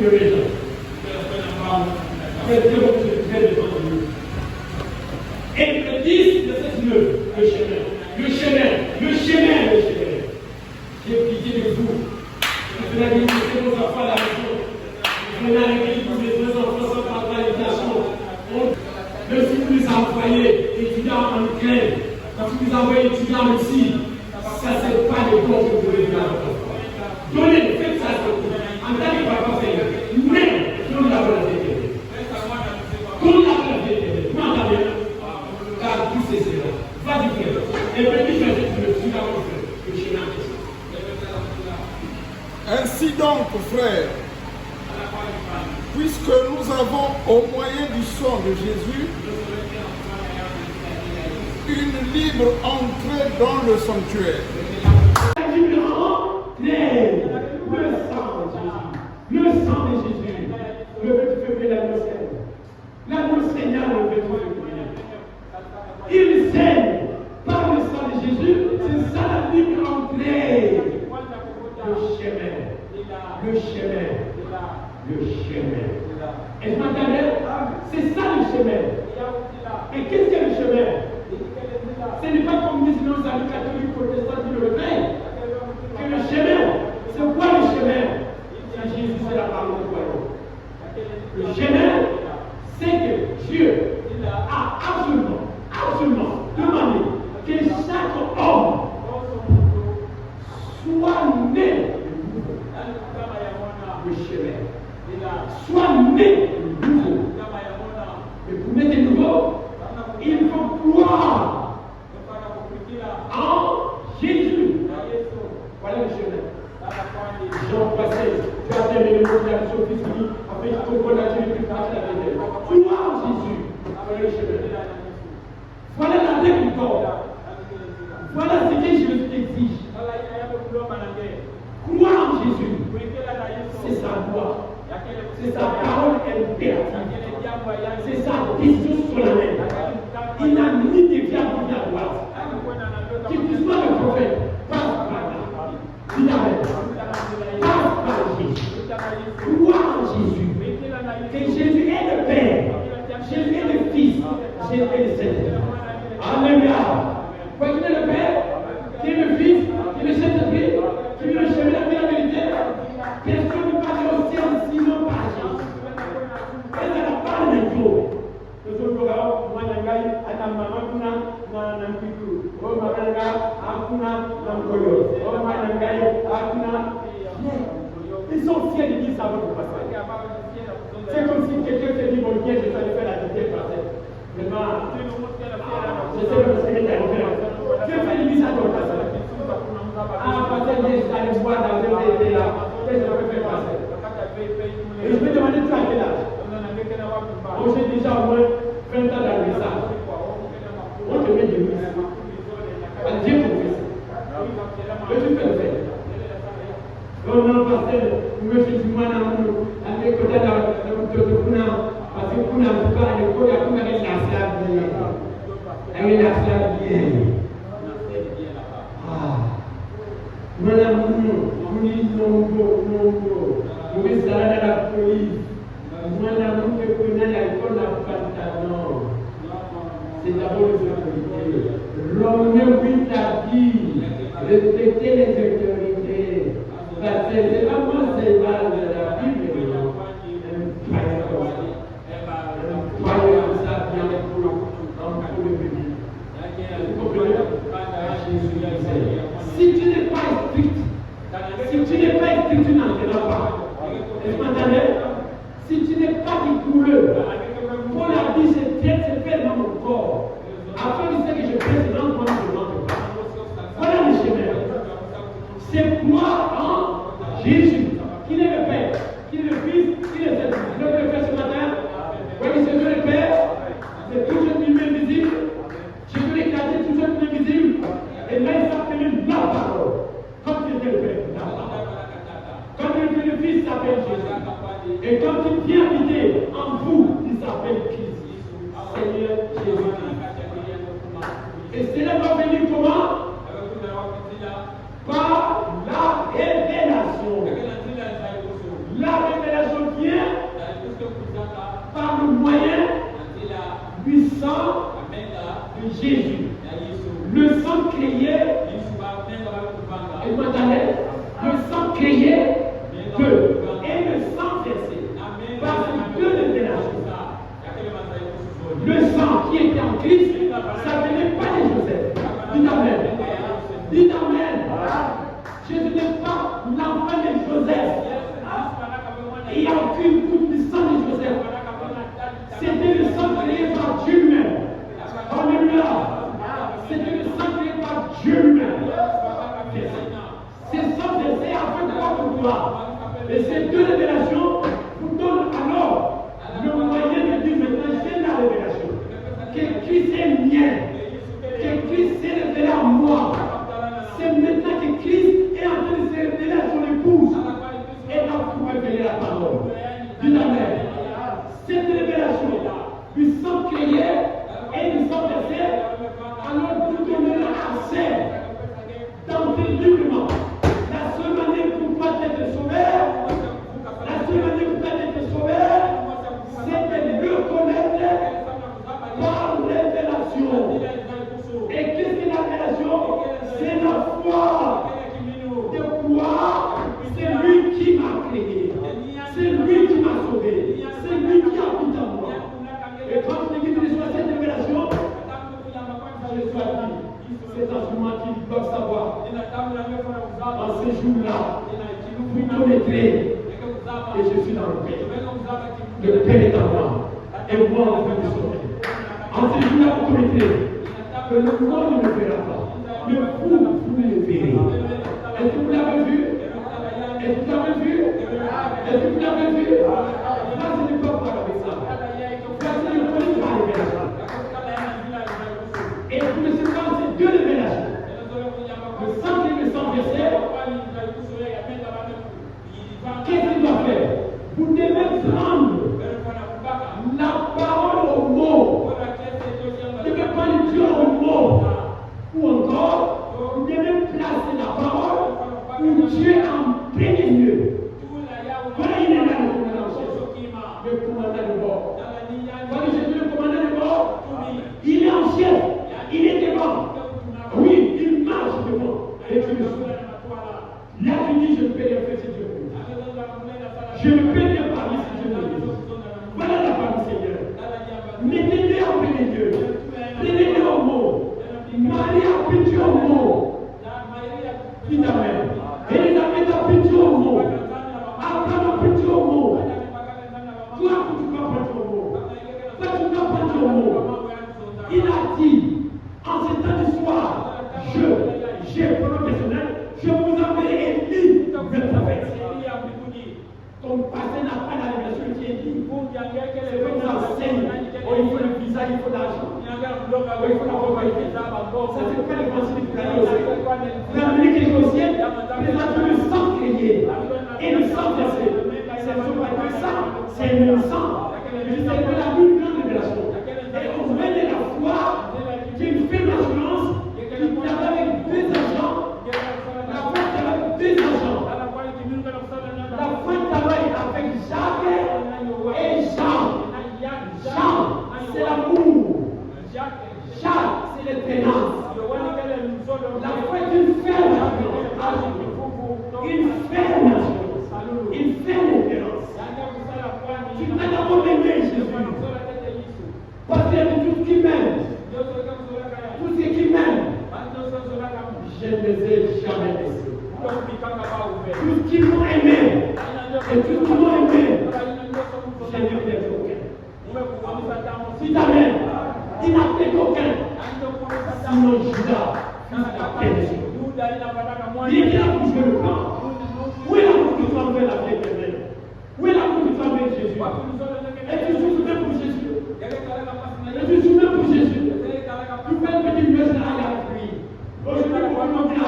de raison. Et le 10, verset 9, le chemin. Le chemin, le chemin, le chemin. J'ai pitié de vous. Je vais aller laisser vos enfants à la maison. Je vais aller pour les deux enfants sans parler à l'éducation. Même si vous les envoyez étudiants en Ukraine, quand vous les envoyez étudiants en Russie, ça c'est pas le bon que vous devez faire. Donnez, faites ça. En tant que papa, c'est mais donnez la volonté. Donnez la volonté. Vous m'entendez? Car tout c'est cela. Va du frère. Et petit frère, je suis d'abord le chemin. Ainsi donc, frères, puisque nous avons au moyen du sang de Jésus une libre entrée dans le sanctuaire. Le sang de Jésus, le 28 février, l'agneau Seigneur, le 28 février. Il saigne par le sang de Jésus, c'est ça la libre entrée. Le chemin, le chemin, le chemin. Est-ce que vous m'entendez? C'est ça le chemin. Et qu'est-ce que le chemin? Ce n'est pas comme disent nos amis catholiques protestants qui le réveillent. Que le chemin, c'est quoi le chemin? C'est Jésus, c'est la parole de Dieu. Le chemin, c'est que Dieu a absolument demandé que chaque homme soit né le chemin, soit né nouveau. Mais pour naître nouveau, il faut croire en Jésus. Voilà le chemin. Jean passé, tu as terminé le mot de la mission physique, après tu comprends la Jésus qui passe la vérité. Croire en Jésus. Voilà le chemin. Voilà la règle du corps. Voilà ce que Jésus t'exige. Croire en Jésus. C'est sa loi. C'est sa parole impérative. C'est sa décision solennelle. Il n'a ni dévié à gauche ni à droite. Qu'il puisse pas le prophète, passe par là. Dis Amen. Passe par Jésus. Croire en Jésus. Que Jésus est le Père. Jésus est le Fils. Jésus est le Saint-Esprit. Alléluia. Quoi qu'il est le Père, qui est le Fils, qui est le Saint-Esprit, qui est le chemin, qui est la vérité. Personne ne parle au ciel sinon par Jésus. Et ça n'a pas de tout. Le jour où on a un gars, on a un maman, on a un pitou. On a un gars, on a un koyo. On a un gars, on a un. Ils sont fiers de dire ça à votre passage. C'est comme si quelqu'un te dit, bon, viens, je vais aller faire la dictée française. Maintenant, je sais que c'est une référence. Dieu fait du ça à ton passage. Ah, parce que je suis allé voir dans le DVD là. Qu'est-ce que je peux faire passer? Et je vais demander toi à quel âge? Moi, j'ai déjà au moins 20 ans dans le message. On te met du message. Dieu pour fils. Que tu fais le faire? Non, non, parce que je suis du moins dans le avec côté de Kuna. Parce que Kuna, en tout cas, à l'école, il y a Kuna avec la slave bien. Avec la slave bien. Ah. Madame, police, non, police, ça va la police. Madame, que connaît l'école, la pantalon. C'est d'abord le sécurité. L'homme oui t'a dit, respecter les autorités. Parce que c'est pas moi, c'est pas de la Bible. Croyez comme ça, bien pour le bébé. Vous comprenez? Si tu n'es pas strict, tu n'entreras pas. Est-ce que vous entendez? Si tu n'es pas rigoureux, pour la vie, c'est fait dans mon corps. Afin de ce que je fais, c'est dans mon corps. Voilà le chemin. C'est moi en Jésus, qui est le Père, qui est le Fils, qui est le Saint-Esprit. Je veux le faire ce matin. Voyez, c'est le Père, c'est tout ce qui est visible. Je veux l'éclater tout ce qui est visible. Et là, il s'appelle la parole. Comme il était le Père, la parole. Comme il était le Fils, il s'appelle Jésus. Et quand il vient habiter en vous, il s'appelle Christ. Seigneur Jésus-Christ. Et cela va venir comment? Par la révélation. La révélation qui Jésus. Le sang créé, le sang créé peut, et le sang versé par ces deux révélations. Le sang qui était en Christ, ça ne venait pas de Joseph. Dites Amen. Dites Amen. Jésus n'est pas l'enfant de Joseph. Il n'y a aucune goutte de sang de Joseph. C'était le sang créé par Dieu lui-même. Alléluia. C'était le sang créé par Dieu lui-même. C'est sang versé afin de votre gloire. Et ces deux révélations vous donnent alors le moyen de dire maintenant j'ai la révélation. Que Christ est mien. Que Christ s'est révélé à moi. C'est maintenant que Christ est en train de se révéler à son épouse. Et là, vous révéler la parole. Dites Amen. Cette révélation du sang créé et du sang versé, alors vous donnez accès d'entrer librement. La seule manière pour pas être sauvé, c'est de le connaître par révélation. Et qu'est-ce que la révélation? C'est la foi. De quoi? C'est lui qui m'a créé. C'est lui qui m'a sauvé. C'est lui qui habite en moi. Et quand je dis que je reçois cette révélation, je reçois dit, c'est en ce moment qu'ils doivent savoir. En ce jour-là, vous connaîtrez que je suis dans le Père. Le Père est en moi. Et moi, en train de sauver. En ce jour-là, vous connaîtrez que le monde ne le verra pas. Mais vous le verrez. Est-ce que vous l'avez vu? Est-ce que vous l'avez vu? Est-ce que vous l'avez vu? Là, je ne peux pas voir avec ça. Là, je ne connais pas la révélation. Et vous ne savez pas ces deux révélations. Le sang et le sang versé. Qu'est-ce qu'il doit faire? Vous devez prendre la parole au mot. Vous ne devez pas le dire au mot. Ou encore, vous devez placer la parole où Dieu en premier lieu. Voilà, il est là le commandant de bord. Le commandant de bord. Voilà, Jésus, le commandant de bord. Il est en chef. Il est devant. Oui, il marche devant. Et tu le suis. Là, tu dis, je ne peux rien faire si Dieu veut. Je ne peux rien parler si Dieu veut. Voilà la parole du Seigneur. Mettez-le en premier lieu. Prenez-le au mot. Marie a pitié au mot. Dites Amen. Élisabeth a pitié au mot. Abraham a pitié au mot. Toi, tu ne dois pas prendre au mot. Toi, tu ne dois pas prendre au mot. Il a dit, en ce temps du soir, j'ai professionnel, je vous enverrai Élie, le prophète. Ton passé n'a pas la révélation qui est dit. C'est comme ça, enseigne. Oh, il faut le visa, il faut l'argent. Oh, il faut la propriété. Ça, c'est pas le principe du gagner aussi. Vous amenez quelque chose, présentez le sang créé et le sang versé. C'est pas que ça, c'est le sang. C'est la plus grande révélation. Et on met de la foi qui fait l'assurance qui travaille avec deux agents. La foi travaille avec deux agents. La foi travaille avec Jacques et Jean. Jean, c'est l'amour. Jacques, c'est l'espérance. La foi est une ferme assurance. Une ferme assurance. Une ferme espérance. Tu dois d'abord aimer Jésus. Parce qu'il y a tout ce qui m'aime. Tout ce qui m'aime. Je ne les ai jamais laissés. Tout ce qui m'ont aimé. Et tout ce qui m'ont aimé. Je n'ai perdu aucun. Si ta mère, il n'a perdu aucun. Sinon Judas, il a perdu. Il est là pour jouer le plan. Où est la route que tu as enlevé la vie éternelle? Où est la route que tu as enlevé Jésus? Et tu souffres même pour Jésus. Et tu souffres même pour Jésus. Tu fais une petite messe là, il a pris. Aujourd'hui, on va dire,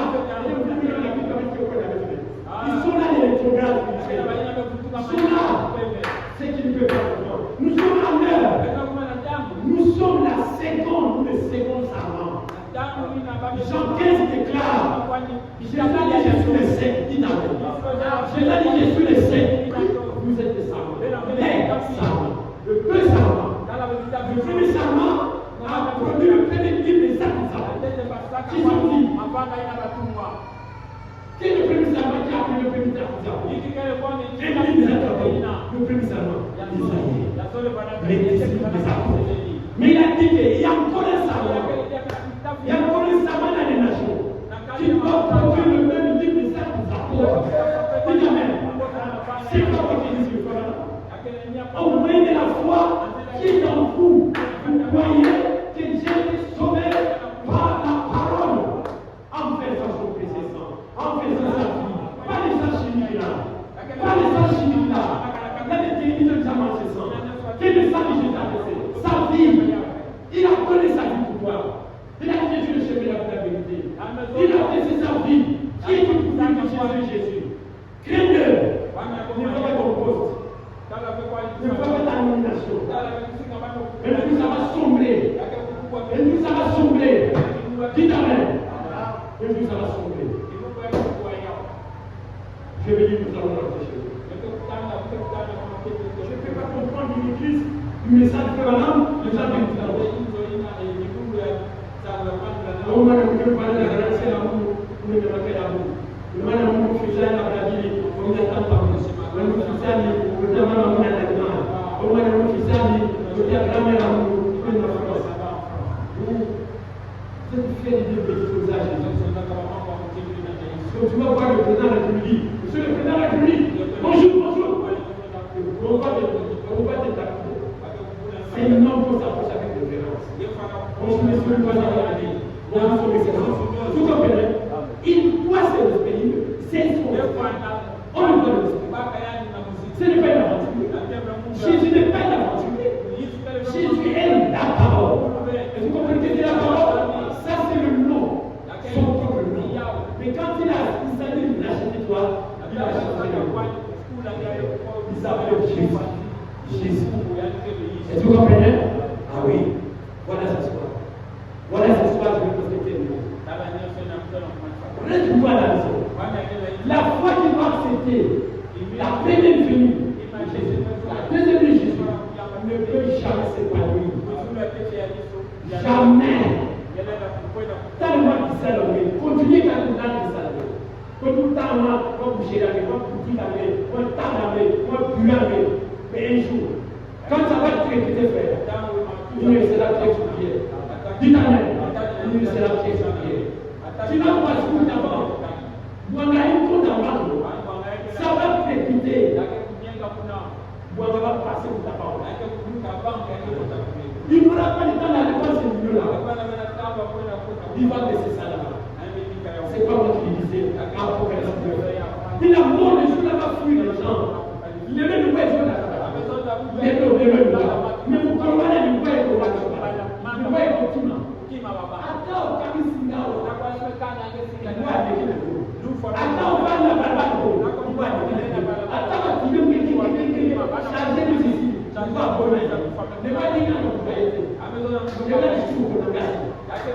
ils sont là, les rétrogrades. Ils sont là. C'est qu'ils ne peuvent pas. Nous sommes à l'heure. Nous sommes la seconde ou le second savant. Jean 15 déclare, j'ai dit Jésus le sait, dit Amen. J'ai dit Jésus le sait, vous êtes des savants. Les savants, le peu savant. Le premier savant a produit le premier livre qui sont dit que le premier serment qui a pris le premier artisan, et le premier serment, les disciples des apôtres. Mais il a dit qu'il y a encore un serment, il y a encore un serment dans les nations, qui doit produire le même type de serment des apôtres. Dis Amen. C'est quoi votre discours? Au moyen de la foi qui est en vous, vous croyez que Dieu est sauvé par la parole, en faisant son précédent, en faisant sa vie, pas les gens chimiques là, pas les gens chimiques là, il y a des techniques de diamant, c'est ça, qui le sang de Jésus a laissé, sa vie, il a donné sa vie pour toi, il a dit Jésus le chemin de la vérité, il a laissé sa vie, qui est tout pour Jésus, craignez-le, ne pas ton poste. Ne pas mettre la nomination. Et puis ça va sombrer. Et puis ça va sombrer. Dites Amen. Et puis ça va sombrer. Je vais dire, nous allons rentrer chez nous. Je ne peux pas comprendre une église, du message que madame, les gens viennent tout à l'heure. On m'a dit que parler de la grâce et l'amour, on ne peut pas faire l'amour. Le mal amour que j'ai à la Brasil, on est en temps. On est officiel, on est en temps. On est officiel, on est en temps. C'est une fête de bêtises. Donc tu vas voir le président de la République. Monsieur le président de la République, bonjour, bonjour. On va t'établir. C'est un homme pour s'approcher avec révérence. Bonjour, monsieur le président de la République. Bonjour, son excellence. Tout comprenez? Il doit se respecter. C'est son respect. On lui doit le respect. Ce n'est pas une aventure. Jésus n'est pas une aventure. Jésus est la parole. Et vous comprenez que c'est la parole? Ça, c'est le nom. Son propre nom. Mais quand il a dit, il a acheté toi, il a changé le nom. Il s'appelle Jésus. Jésus. Est-ce que vous comprenez? Ah oui. Voilà cette histoire. Voilà cette histoire, je vais vous expliquer. Reste-toi à la maison. La foi qu'il doit accepter, la première venue, la deuxième venue de Jésus, ne peut jamais s'épanouir. Jamais. Tellement qu'il s'est levé. Continuez quand vous l'avez qui s'est levé. Que tout le temps, on va bouger la main, on va bouger la main, on va tendre la main, on va puer la main. Mais un jour, quand ça va te répéter, frère, il ne sera pas expliqué. Dites Amen. Il ne sera pas expliqué. Tu n'as pas ce coup d'avant. Vous en avez un coup d'avant. Ça va te répéter. Vous en avez passé pour ta parole. Il n'aura pas le temps d'aller voir ce milieu-là. Il va laisser ça là-bas. C'est pas moi qui disais. Il a mort le jour là-bas, fuir les gens. Il est même le jour là-bas. Mais vous comprenez le quoi est le quoi est continent. Attends, Kamisinga. Attends, on va la barbaque. Attends, tu veux changer de ceci. Tu vas abonner. Ne va dire non.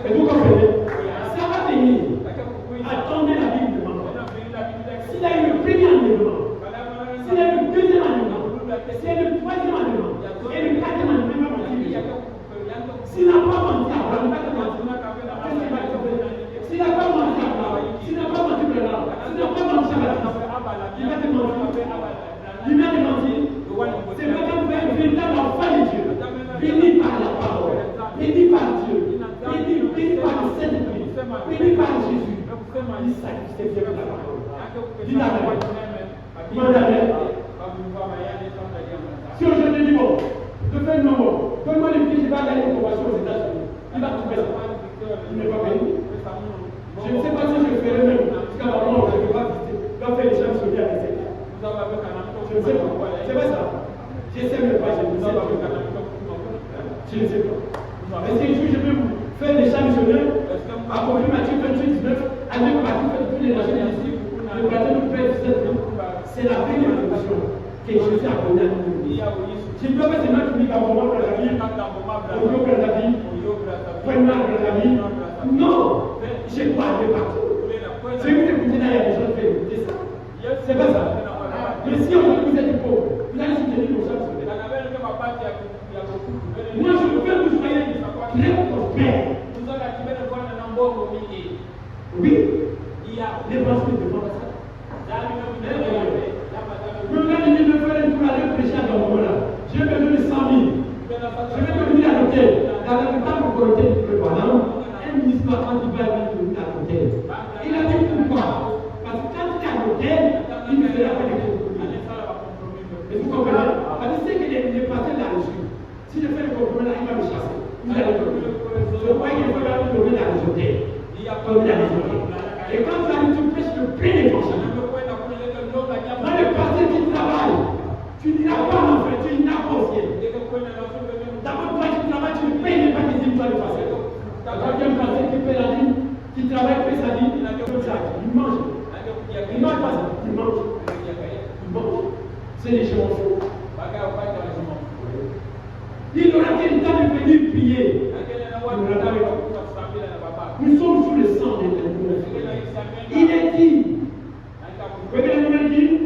Et vous comprenez? Ça va venir. Attendez la Bible de maman. S'il y a eu le premier enlèvement, s'il y a eu le deuxième enlèvement, s'il y a eu le troisième enlèvement, et le quatrième enlèvement, s'il n'a pas menti à Abraham, s'il n'a pas menti à Abraham, s'il n'a pas menti à Abraham, s'il n'a pas menti à Abraham, il va te mentir. Il va te mentir. C'est pas comme un véritable enfant de Dieu, béni par la parole, béni par Dieu, béni par le Saint-Esprit, béni par Jésus. Il sacrifie Dieu par la parole. Dis Amen. Si aujourd'hui dit bon, je fais le nombre, donne-moi le prix, je vais aller une convention aux États-Unis. Il va trouver ça. Il n'est pas béni. Je ne sais pas si je ferai même, jusqu'à maintenant, je ne vais pas visiter. Je dois faire les champs sur à l'essai. Je ne sais pas. C'est pas ça. Je ne sais même pas. Je ne sais pas. Je ne sais pas. Est-ce que je peux vous faire des champs missionnaires? Accomplir Matthieu 28, 19, avec Matthieu fait tous les nations ici. Le baptême du Père du Saint-Esprit. C'est la première révolution que Jésus a donnée à nous. Je ne peux pas seulement te dire qu'à un moment de la vie, au lieu de la vie, vraiment de la vie. Non, je parle de partout. Ce que vous écoutez là, il y a des gens qui font écouter ça. C'est pas ça. Mais si aujourd'hui vous êtes pauvre, vous allez soutenir nos gens. Moi, je veux que vous soyez très prospères. Oui, il y a les pensées de mon ça. Le gars dit de faire un tour à prêcher à Gambola. J'ai besoin de 100 000. Je vais devenir à l'hôtel. Dans le temps pour l'hôtel, il peut pas. Un ministre quand il va venir à l'hôtel. Il a dit pourquoi? Parce que quand il est à l'hôtel, il ne fera pas de compromis. Et vous comprenez? Parce que c'est que les partenaires là-dessus. Si je fais le compromis là, il va me chasser. Il va le compromis. Je crois qu'il faut faire le compromis dans les hôtels. Comme il a les hôtels. Et quand tu arrives, tu prêches le plein d'évangile. Dans le passé qui travaille, tu n'iras pas en fait, tu n'iras pas au ciel. D'abord, toi qui travailles, tu ne payes même pas tes dîmes, toi le passé. La troisième passé qui paye la dîme, qui travaille, paye sa dîme, il a comme ça, il mange. Il mange pas ça, il mange. Il mange. C'est les gens faux. Il aura quel temps de venir prier. Nous sommes sous le sang de Dieu. Il est dit. Voyez la nouvelle dîme?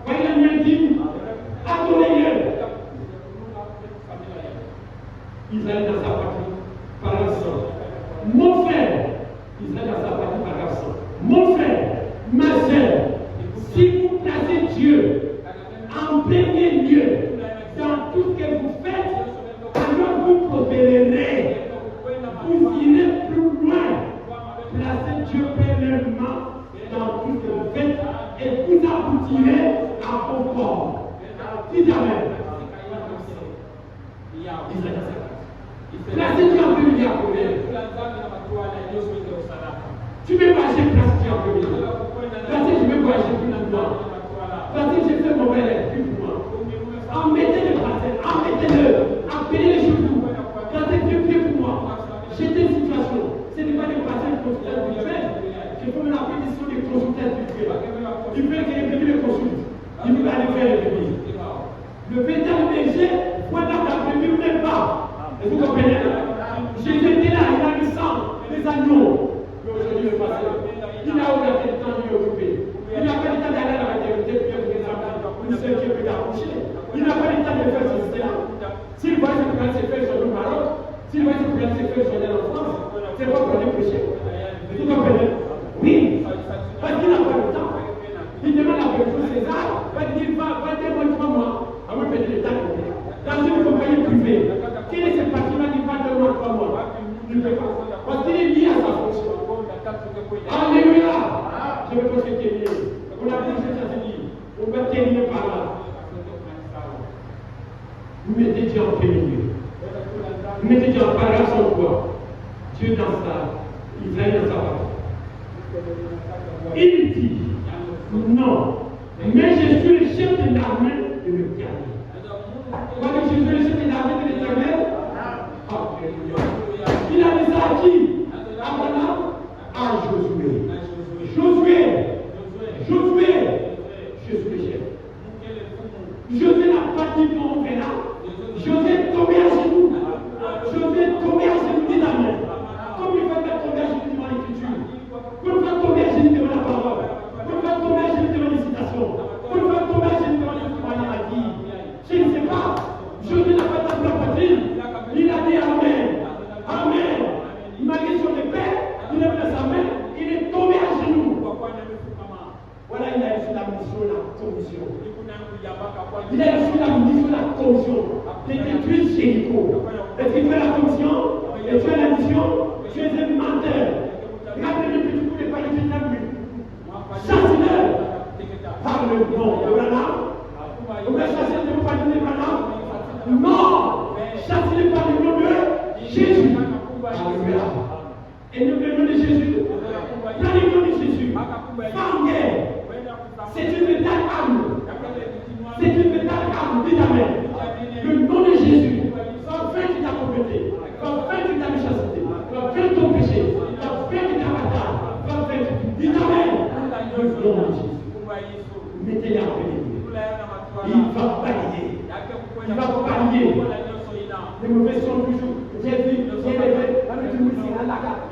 Voyez la nouvelle dîme? Adorez-le. Israël dans sa patrie par le sang. Mon frère, Israël dans sa patrie par le sang. Mon frère, ma soeur, si vous placez Dieu en premier lieu dans tout ce que vous faites, alors vous prospérerez. Vous irez plus loin. Placez Dieu premièrement dans tout ce que vous faites et vous aboutirez à vos corps. Dites Amen. Placez Dieu en premier lieu. Tu veux voyager, place Dieu en premier lieu. Placez, je veux voyager plus longtemps. Placez, j'ai fait mon bel plus pour moi. En mettez le placez, en mettez-le, appelez les genoux. Placez Dieu pour moi. J'étais une situation. Ce n'est pas de passer une consultation spirituelle. Je peux me rappeler des sons de consultation spirituelle. Il veut que les bébés le consultent. Il veut aller faire les bébés. Le véritable berger, voilà la bébé même pas. Et vous comprenez? Jésus était là, il a le sang, les agneaux. Mais aujourd'hui, le passé, il n'a aucun temps de lui occuper. Il n'a pas le temps d'aller à la maternité, puis il y a une seule qui peut accoucher. Il n'a pas le temps de faire ceci, là. S'il voit ce que c'est fait sur le Maroc, s'il voit ce que c'est fait sur en France, c'est pas pour aller prêcher. Vous comprenez? Oui. Parce qu'il n'a pas le temps. Il demande à Bénédicte César, il va demander 3 mois. Ah oui, mais l'État dans une compagnie privée. Quel est ce bâtiment qui va demander 3 mois? Il ne peut pas. Parce qu'il est lié à sa fonction. Alléluia. Je vais poser ce qui est lié. On a dit que ça se dit. On va terminer par là. Vous mettez Dieu en premier lieu. Vous mettez Dieu en paragraphe sur quoi? Dieu dans sa, Israël dans sa partie. Il dit, non, mais je suis le chef de l'armée de l'Éternel. Voilà, je suis le chef de l'armée de l'Éternel. Il a dit ça à qui? Abraham, à Josué. Josué, je suis le chef. Josué n'a pas dit bon, on verra. Josué est tombé à genoux. Josué est tombé à genoux, dit Amen. Comme il va faire tomber à genoux devant l'écriture. Comme il va tomber à genoux devant la parole. Comme il va tomber à genoux devant les citations. Comme il va tomber à genoux devant les témoignages à dire. Je ne sais pas. Josué n'a pas tapé la poitrine. Il a dit Amen. Amen. Il m'a dit sur les pères. Il a mis sa main. Il est tombé à genoux. Voilà, il a reçu la mission, la commission. Il a reçu la mission, la commission de détruire Jéricho. Est-ce qu'il fait la commission? Et tu as la mission? Tu es un menteur. Regardez le petit coup de palais qui t'a vu. Chasse-le par le nom de Branham. Vous voulez chasser le nom de Branham? Non! Chasse-le par le nom de Jésus. Alléluia. Et nous le nom de Jésus. Dans le nom de Jésus. Pas en guerre. C'est une véritable arme. C'est une véritable arme. Dis Amen. Le nom de Jésus. Enfin qui t'a complété. Enfin qui t'a méchanceté. Enfin ton péché. Enfin qui t'a bataille. Enfin dis Amen. Le nom de Jésus. Mettez-le en premier. Il va balayer. Il va balayer. Les mauvais sont toujours. J'ai vu. J'ai levé. Avec tout le monde, c'est à la carte.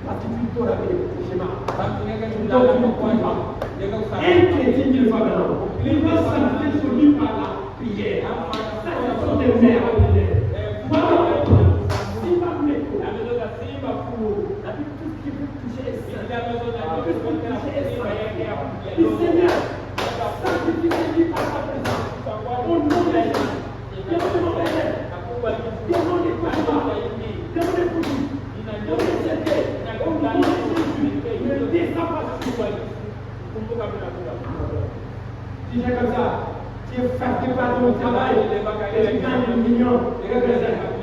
Parce que tu dois avec le schéma. Un chrétien qui ne va pas il va s'appuyer sur lui par la prière. Ça, ce sont des mères à prière. Voilà. Si ma mère, la Bible, tout ce qui veut toucher est saint. Le Seigneur, sanctifie-lui par sa présence. Au nom de Jésus. Demandez-moi de l'aide. Demandez quoi demandez pour lui. Demandez cette aide. Au nom de Jésus. Ne descends pas sur toi. Si c'est comme ça, tu es fatigué par ton travail et tu gagnes 1 million de représentants.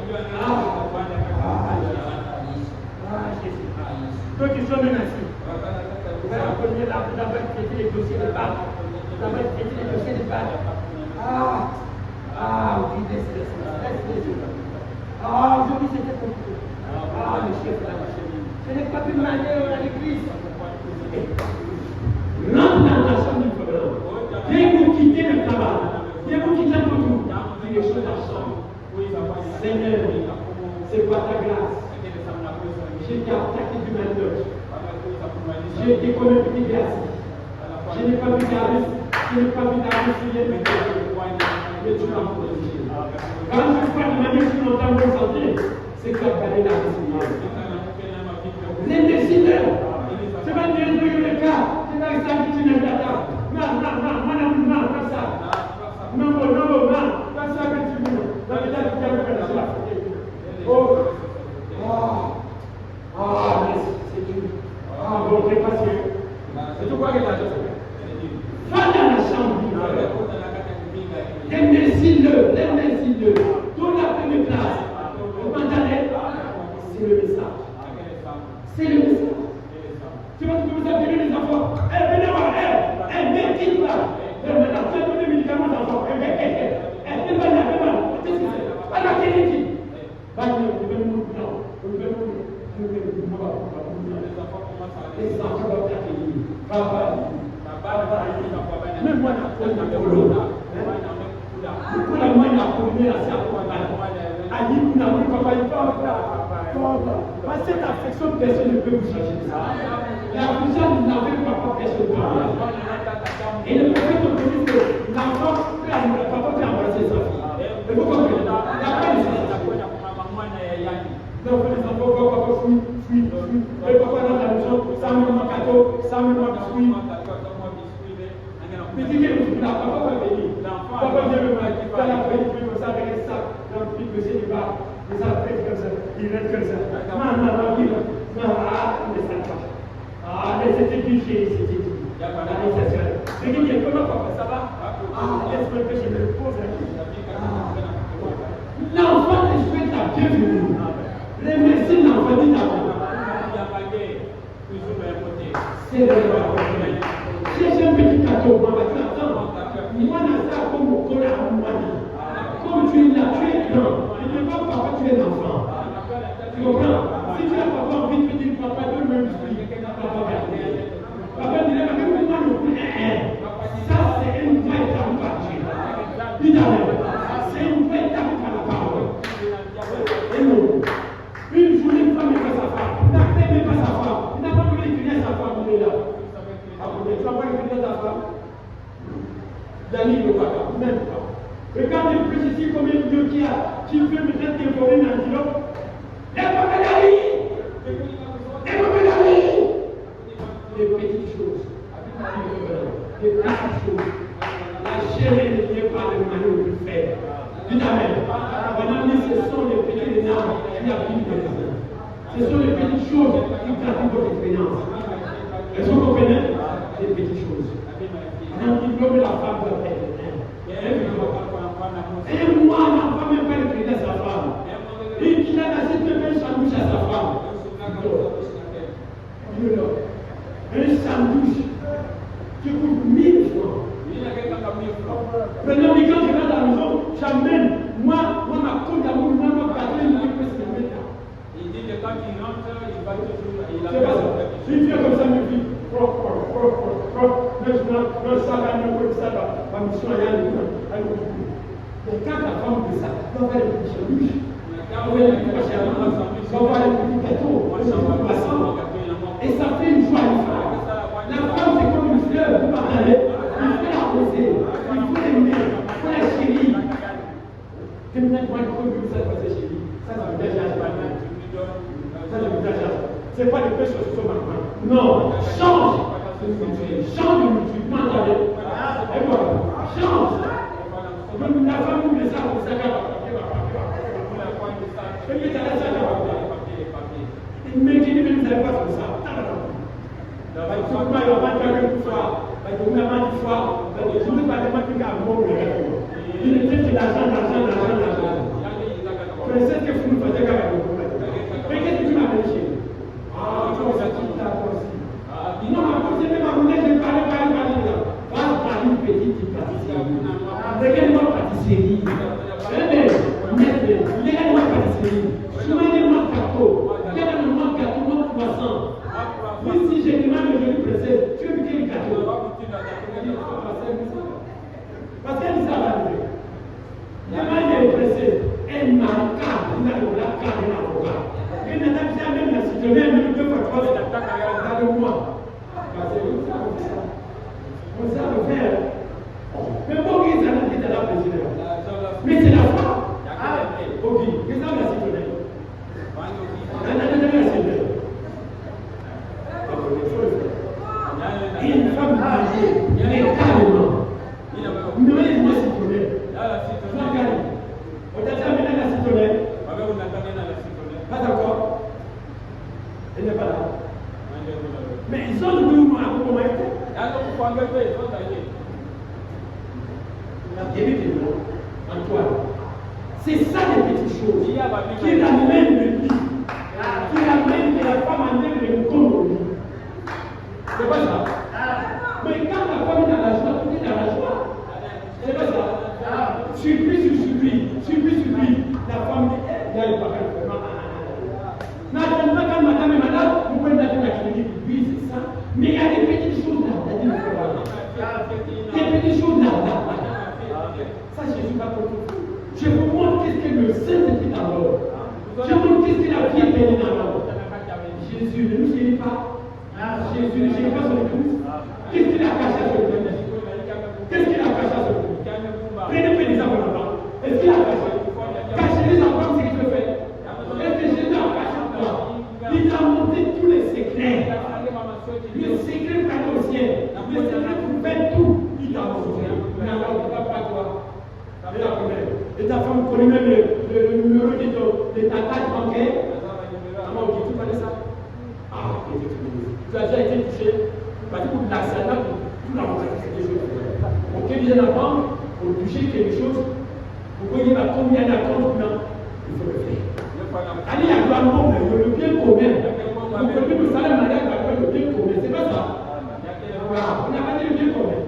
Jésus. Toi qui sont menacés. Vous allez apprendre d'abord traiter les dossiers de base. D'abord traiter les dossiers de base. Oui, laisse-les. Aujourd'hui c'était compliqué. Le chef là, je n'ai pas pu m'aller à l'église. Rentre dans la chambre du problème. Dès que vous quittez le travail, dès que vous quittez le tout, dis les choses à chambre. Seigneur, c'est pas ta grâce. J'ai été attaqué du malheur. J'ai été comme un petit glacier. Je n'ai pas vu d'arrêt. Je n'ai pas vu d'arrêt sur les médias. Mais tu m'as protégé. Quand je parle de manière sur mon temps de santé, c'est que tu as parlé la résilience. L'indécideur, c'est pas dire que le cas, c'est pas ça que tu n'es pas là. Non, pas ça. Non, pas ça que tu veux. Dans le cas que tu as fait la c'est Dieu. Bon, c'est patient. C'est tout quoi que tu as fait. Va dans la chambre du Seigneur. Remercie-le. Donne la première place. Vous m'entendez? C'est le message. C'est le message. Tu vois ce que vous avez donné les enfants? Venez voir, mettez là. Maintenant, tu as donné des médicaments aux enfants. Fais pas là. Qu'est-ce que c'est? Pas la clinique. Les enfants doivent être accueillis. Même moi, cette affection, personne ne peut vous changer ça. L'affection, vous n'avez pas personne ne peut. Et le prophète dit que l'enfant peut embrasser sa fille. Et vous comprenez? Il n'y a pas de ça. Donc les enfants vont papa fuit. Le papa dans la maison, ça me manque gâteau, ça me manque biscuit. Mais dis que la papa va venir. Papa vient me voir, dans l'après-midi, il me ça avec un sac, dans le pic de ses débats. Il s'appelle comme ça, il reste comme ça. Non, il ne sait pas. Mais c'était du chez, c'était du. C'est qu'il y a comment papa, ça va? Laisse-moi que je me pose la question. L'enfant respecte la bienvenue. Remercie l'enfant dit c'est le si j'ai un petit gâteau, moi, comme tu es là, tu es grand. Tu ne pas papa, tu es l'enfant. Tu comprends? Si tu as papa envie de dire papa, donne-moi un biscuit. Papa va dire. Papa dirait, mais moi non plus. Ça, c'est une vraie étape par Dieu. C'est une vraie étape par la parole. Et non. Une journée, une femme n'est pas sa femme. Il n'a pas sa femme. Il n'a pas voulu écrire sa femme, il est là. Tu vas pas écrire ta femme? Daniel ne va pas, même pas. Regarde le plus ici comme un Dieu qui veut me faire dévorer une antilope. Les petites choses. Les petites choses. La chair est liée par le maillot du fer. Dites Amen. Ce sont les petites énormes qui appliquent les personnes. Ce sont les petites choses qui pratiquent votre expérience. Est-ce que vous comprenez? Les petites choses. Quand il veut la femme doit être. Et moi, l'enfant même pas écrit à sa femme. Et qu'il a assez de faire un sandwich à sa femme. Un sandwich qui coûte 1000 francs. Maintenant, quand je rentre à la maison, j'amène, moi, ma compte d'amour, moi, ma patrie, moi, je peux se mettre là. Il dit que quand il rentre, il va toujours. C'est pas ça. Il fait comme ça, me dit, non, ça va, non, ça va. Ma mission est allée. Mais quand la femme fait ça, on va faire des petits sandwichs. On va faire des petits gâteaux. On va faire des petits gâteaux. moi, il faut que ça passe chez lui. Ça me dérange pas. Ça ne me dérange pas. Ce n'est pas le péché sur ma main. Non, change. Change de musulman. Et voilà, change. Même la femme nous les a, vous savez, il me dit que vous n'avez pas fait ça. Il faut que je vais une fois. Il ne était que l'argent. Mais c'est ce que vous nous faites avec vous. Mais qu'est-ce que tu m'as dit? Ah, tu vois, ça tout ça aussi. Non, mais c'est même à mon aise, je parle. Va par une petite pâtisserie. Regarde-moi pâtisserie. Regarde-moi pâtisserie. Je mets gâteau. Regarde-moi gâteau, moi croissant. Si je demande le joli pressé, tu veux quel gâteau? Parce qu'elle ça va arriver. Demande le pressé. Elle m'a carte, il a la carte de l'avocat. Et madame, c'est même la citoyenne, même deux fois trois, c'est l'attaque dans le mois. Parce que on sait le faire. Mais bon, il s'en a dit à la présidente. Mais c'est la foi. Ok, qu'est-ce que la citoyenne? Une femme mariée, mais calmement. Nommez-moi citoyenne. On t'a déjà amené la citoyenne? Pas encore. Elle n'est pas là. Mais ils ont le mouvement à vous commettre. Antoine, c'est ça les petites choses qui ramènent le lit, qui ramènent que la femme amène le corps. C'est pas ça. Mais quand la femme est dans la joie, tout est dans la joie. C'est pas ça. Surpris. La femme dit, il y a le paquet vraiment. N'attends pas quand madame et madame, vous pouvez mettre la clinique, oui, c'est ça. Mais il y a des petites choses là. Des petites choses là. Ça, Jésus va pour vous. Je vous montre qu'est-ce que le Saint-Esprit dans l'ordre. Je vous montre qu'est-ce que la vie est dans l'ordre. Jésus ne nous chérit pas. Jésus ne chérit pas son épouse. Qu'est-ce qu'il a caché à son épouse? Qu'est-ce qu'il a caché à son épouse? Prenez des enfants là-bas. Est-ce qu'il a caché? Cacher les enfants, c'est ce qu'il fait. Est-ce que Jésus a caché quoi? Il a montré tous les secrets. Le secret pour au ciel. Le secret pour faire tout. Il t'a montré. Mais alors, il ne va pas toi. Et ta femme connaît même le numéro de ta carte bancaire. Comment tu connais ça? Ah, tu as déjà été touché. Parce que pour l'accident, tout la montre quelque chose. On te dit dans la banque, pour toucher quelque chose, vous voyez combien d'attentes, non? Il faut le faire. Allez, il y a le bien commun. Vous connaissez le salaire mariage, le bien commun. C'est pas ça. On n'a pas dit le bien commun.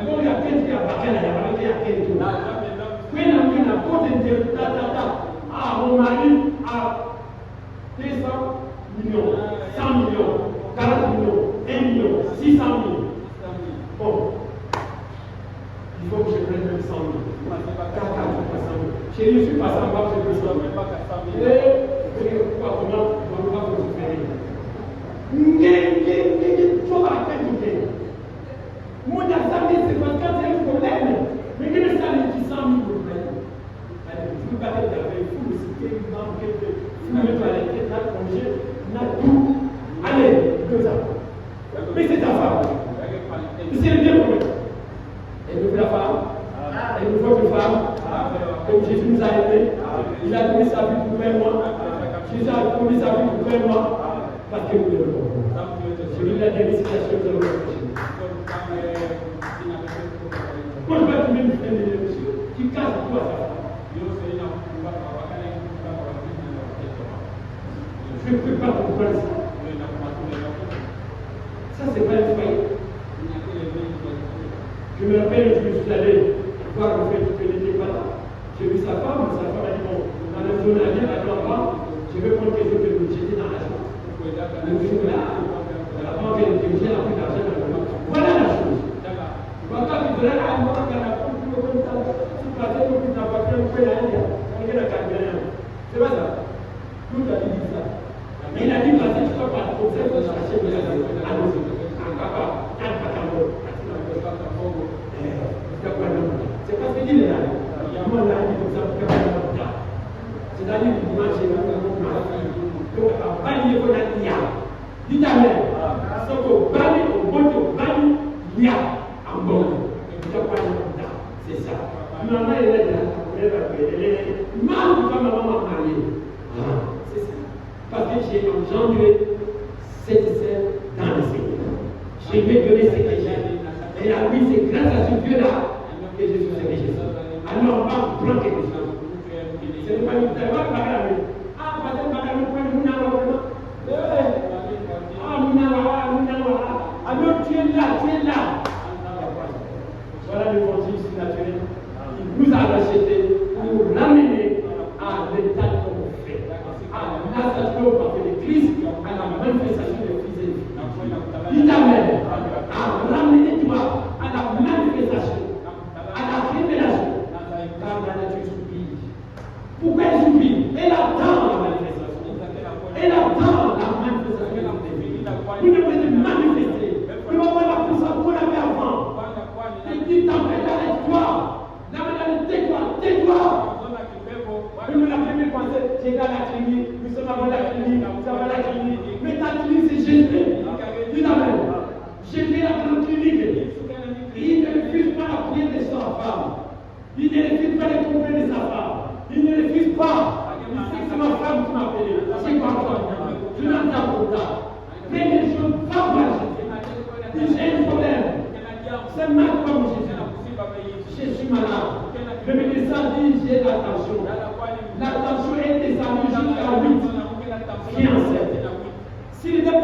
Bon, il y a quelqu'un qui a baqué là, il y a quelqu'un. Mais la porte de mon mari a 200 millions, 100 millions, 40 millions, 1 million, 600 000. Bon, il faut que je prenne même 100 000. 400 000. Chérie, je ne suis pas sans voir, je peux ça, mais pas 400 000. Et je ne sais pas comment on va vous faire. Tu vas à peine du gain. Moi, j'ai 100 000, c'est parce que c'est un problème. Mais quel est ça, les 100 000 problèmes? Vous parlez d'avec vous, le cité, vous mettez à l'équipe, là, congé, on a tout. Allez, 2 ans. Mais c'est ta femme. C'est le bien pour eux. Et nous, la femme, et nous, votre femme, comme Jésus nous a aimés, il a donné sa vie pour toi et moi. Jésus a donné sa vie pour toi et moi, parce que nous l'aimons. Je lui ai donné cette chose de l'autre. Moi, je vais te mettre une monsieur qui casse tout à ça. Je ne peux pas comprendre ça. Ça, c'est pas un foyer. Je me rappelle, je me suis allé voir le fait qu'il n'était pas là. J'ai vu sa femme a dit bon, dans la zone à lire, à l'endroit, je vais prendre quelque chose de nous. J'étais dans la chambre. Le jour-là, la banque elle dirigeait, elle a pris l'argent dans le banque. Voilà la chose. Quand tu dirais, ah, moi, quand la banque, tu me donnes ça, tu passes, tu n'as pas fait un peu la ligne, on est la carrière. C'est pas ça. Tout a dit ça. Mais il a dit, parce que tu ne peux pas poser pour chercher de la vie. Allons-y. C'est parce qu'il est là. Il y a moi là, il faut que ça Soko bali, au bout bali, il y a un bon. C'est ça. Maman, elle est là, elle est mal comme maman mariée. C'est ça. Parce que j'ai engendré cette sœur dans le Seigneur. Je vais donner ce que j'ai. Et à lui, c'est grâce à ce Dieu-là que je suis ce que je suis. Alors, on va prendre quelque chose. Ce n'est pas une tellement bagarre. Ah, parce que bagarre, nous n'avons pas. Ah, nous n'avons pas. Alors, tu es là. Voilà l'évangile surnaturel. Il nous a rachetés pour nous ramener à l'état de nos faits, à la nature de Christ, à la manifestation de Christ et de Dieu. Il t'amène à ramener toi à la manifestation, à la révélation, car la nature s'oublie. Pourquoi elle s'oublie? Elle attend la manifestation. Elle attend la manifestation de Dieu. Vous devez te manifester. Tu vas voir la puissance qu'on avait avant. Il dit t'empêche avec toi. Tais-toi. Nous la première pensée, c'est dans la clinique, nous sommes avant la clinique, nous sommes à la clinique. Mais ta clinique, c'est Jésus. Dis amen. Jésus est la grande clinique. Il ne refuse pas la prière de sa femme. Il ne refuse pas les comprendre de sa femme. Il ne refuse pas. Il sait que c'est ma femme qui m'a appelé. C'est quoi toi? Tu n'entends pas ça. Première chose, va voir Jésus. J'ai un problème. C'est mal comme Jésus. Je suis malade. Le médecin dit j'ai la tension. La tension est descendue jusqu'à 8. Qui en sait? Si le gars va à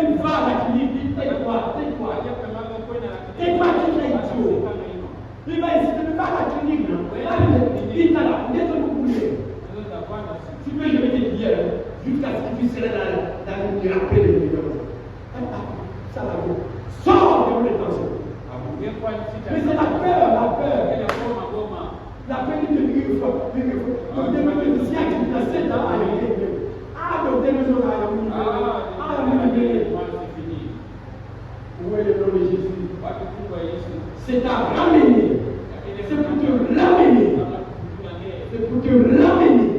la clinique, dit tais-toi. Tais-toi, tu es idiot. Il va essayer de ne pas à la clinique. Il t'a là. Qu'est-ce que vous voulez? Tu peux, je vais te dire, jusqu'à ce que tu seras dans une miracle de numéro. Ça va vous. Sors de mon intention. Mais c'est la peur. La peur de vivre. Donc, des médecins qui ont 7 ans à l'église. Ah, donc, des maisons à l'église. Où est le nom de Jésus? C'est à ramener. C'est pour te ramener. C'est pour te ramener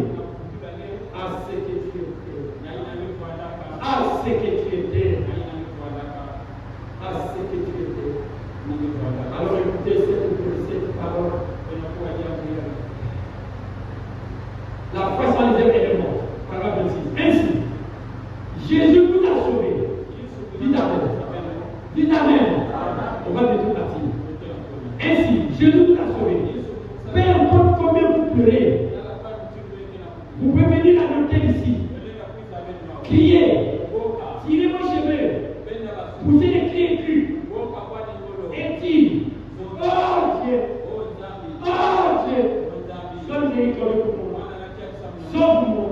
à ce que tu étais. À ce que tu étais. À ce que tu étais. Alors écoutez cette parole. La foi sans les éléments. Paragraphe 26. Ainsi, Jésus nous a sauvés. Dites amen. Dites amen. On va bientôt partir. Ainsi, Jésus nous a sauvés. Peu importe combien vous pleurez, vous pouvez venir la noter ici. Crier. Tirez vos cheveux. Poussez les cris aigus. Et dire, oh Dieu, donne les écoles pour moi. Sauve-moi.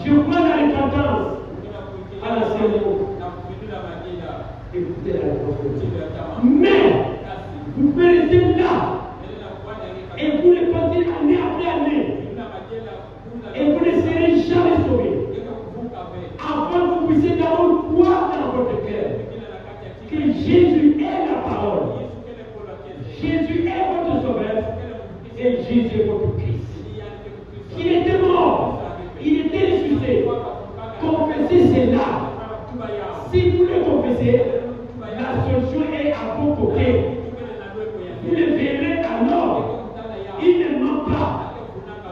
Je prends la repentance à la Seigneur. Écoutez la réponse. Mais, vous pouvez rester là. Et vous les portez année après année. Et vous ne serez jamais sauvés. Avant que vous puissiez d'abord croire dans votre cœur que Jésus est la parole. Jésus est votre sauveur. Et Jésus est votre Christ. Il était mort. Il était ressuscité. Confessez cela. Si vous le confessez, la solution est à vos côtés. Vous le verrez alors. Il ne ment pas.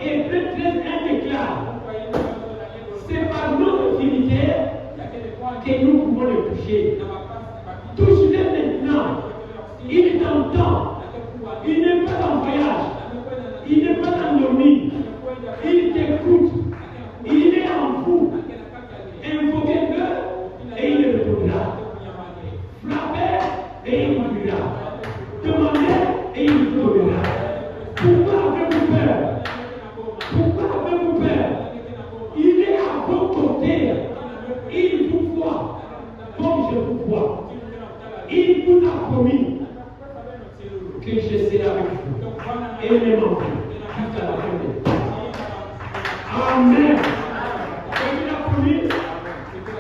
Et Hébreux 13:1 déclare, c'est par notre dignité que nous pouvons le toucher. Touche-le maintenant. Il est en temps. Il n'est pas en voyage. Il n'est pas endormi. Il t'écoute. Il est en vous. Invoquez-le et il le répondra. Frappez et il ouvrira. Demandez et il vous donnera. Pourquoi avez-vous peur? Pourquoi avez-vous peur? Il est à vos côtés. Il vous voit comme je vous vois. Il vous a promis que je serai avec vous. Et il est mort jusqu'à la fin de temps. Amen.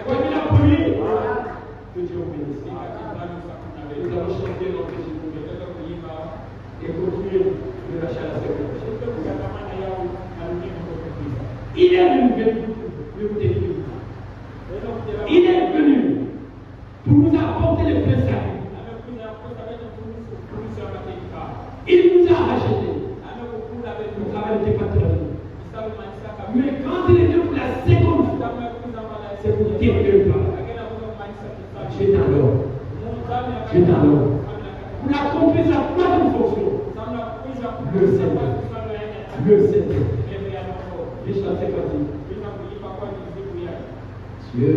Comme il a promis, que Dieu vous bénisse. Nous allons chanter notre Jésus et continuer de lâcher la sécurité. Il est venu, il est venu pour nous a apporté le plein salut. Il nous a rachetés. Le travail n'était pas terminé. Mais quand il est venu pour la seconde fois, c'est pour dire que j'ai dans l'or. J'ai dans l'or. Pour accomplir sa troisième fonction. Le Seigneur. Le Seigneur. Et je l'ai fait Dieu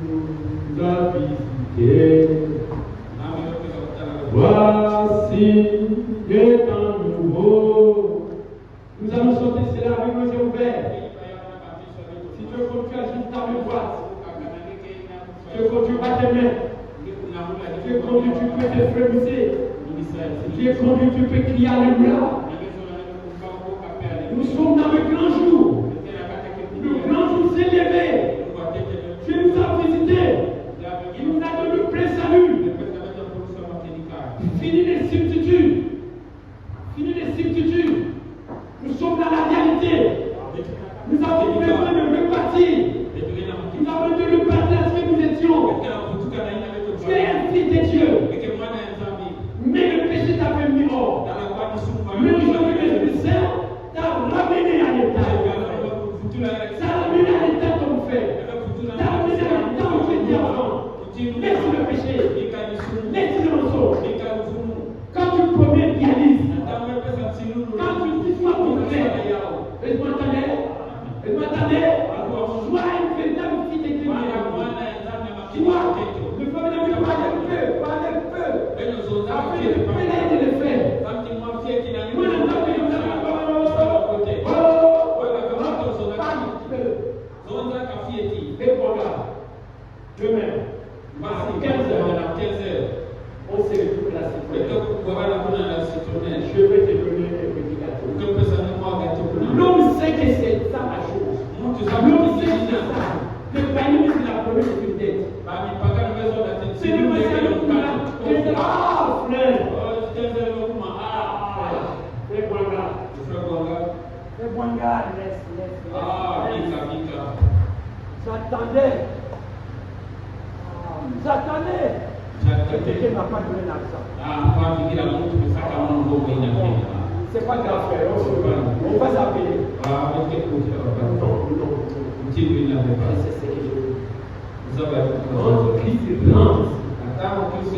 nous a visités. Voici le temps nouveau. Nous allons chanter cela avec nos yeux ouverts. Si tu veux continuer à juste dans le boîte, tu veux continuer à tes mains, tu veux continuer, tu peux te frémisser. Tu veux continuer, tu peux crier Alléluia. Nous sommes dans le grand jour. Le grand jour s'est levé. Dieu nous a visités. Il nous a donné le plein salut. Fini les substituts. Fini les substituts. Nous sommes dans la réalité. Nous avons besoin de repartir. Nous avons besoin de repartir à ce que nous étions. Tu es un fils de Dieu. Mais le péché t'a fait mis hors. Mais aujourd'hui, l'Esprit Saint t'a ramené à l'état. T'a ramené à l'état comme fait. T'a ramené à l'état où tu étais avant. Laisse le péché. Laisse le mensonge. Quand tu promets, réalise. Quand tu dis sois concret. Est-ce que vous m'entendez? Est-ce que vous m'entendez? Sois une véritable fille de Dieu. Sois le fameux de Dieu, parlez peu. Après, le peu de le faire. Moi, je n'entends que nous avons demain, voici 15 heures, on se retrouve la citronelle. Je vais te donner un petit gâteau. L'homme sait que c'est ça la chose. L'homme sait que c'est ça. Le panier, c'est la première de une tête. C'est le monsieur qui m'a dit, ah, frère. Fais Bouanga, laisse. J'attendais. Quelqu'un n'a pas donné l'argent. C'est pas grave, frère. On va s'appeler. Non. C'est ce que je veux. Notre Christ rentre. Notre Christ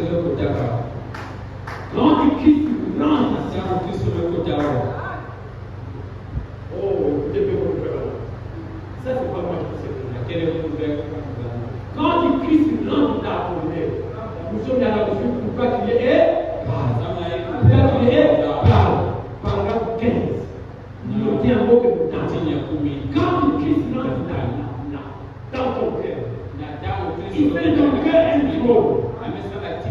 rentre. Oh, écoutez bien mon frère. Ça, c'est pas moi qui sais. Quand le Christ rentre dans la première, nous sommes dans la mesure pour pas qu'il y ait paragraphe 15. Nous dit un mot que nous tentons. Quand le Christ rentre dans ton cœur, il fait de ton cœur un trône.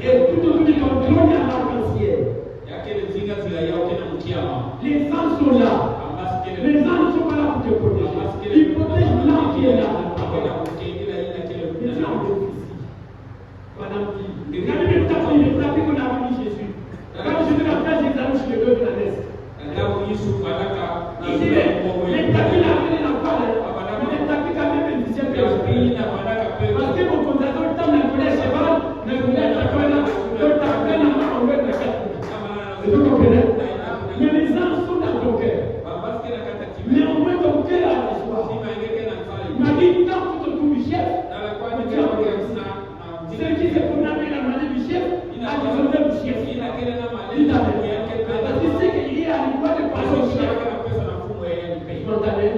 Et tout autour de ton trône, il y a un arc-en-ciel. Les anges sont là. Les anges ne sont pas là pour te protéger. Ils protègent l'ange qui est là. Madame dit, regardez le tapis qu'on a vu Jésus. Quand Jésus l'a fait, j'ai allé sur le dos de la laisse. Il dit, les tapis là, il n'a pas là. Mais les tapis quand même invisibles. Parce que mon contateur, le temps de la cheval, le tapis là, on veut le faire. Vous comprenez? Mais les anges sont dans ton cœur. Mais au moins ton cœur a la joie. Il m'a dit, tant que tu trouves chef, ceux qui se promenent avec la maladie du chef, a disonné du chef. Il a quelle maladie? Parce qu'il sait qu'il y a une voie de passer au chef. Vous m'entendez?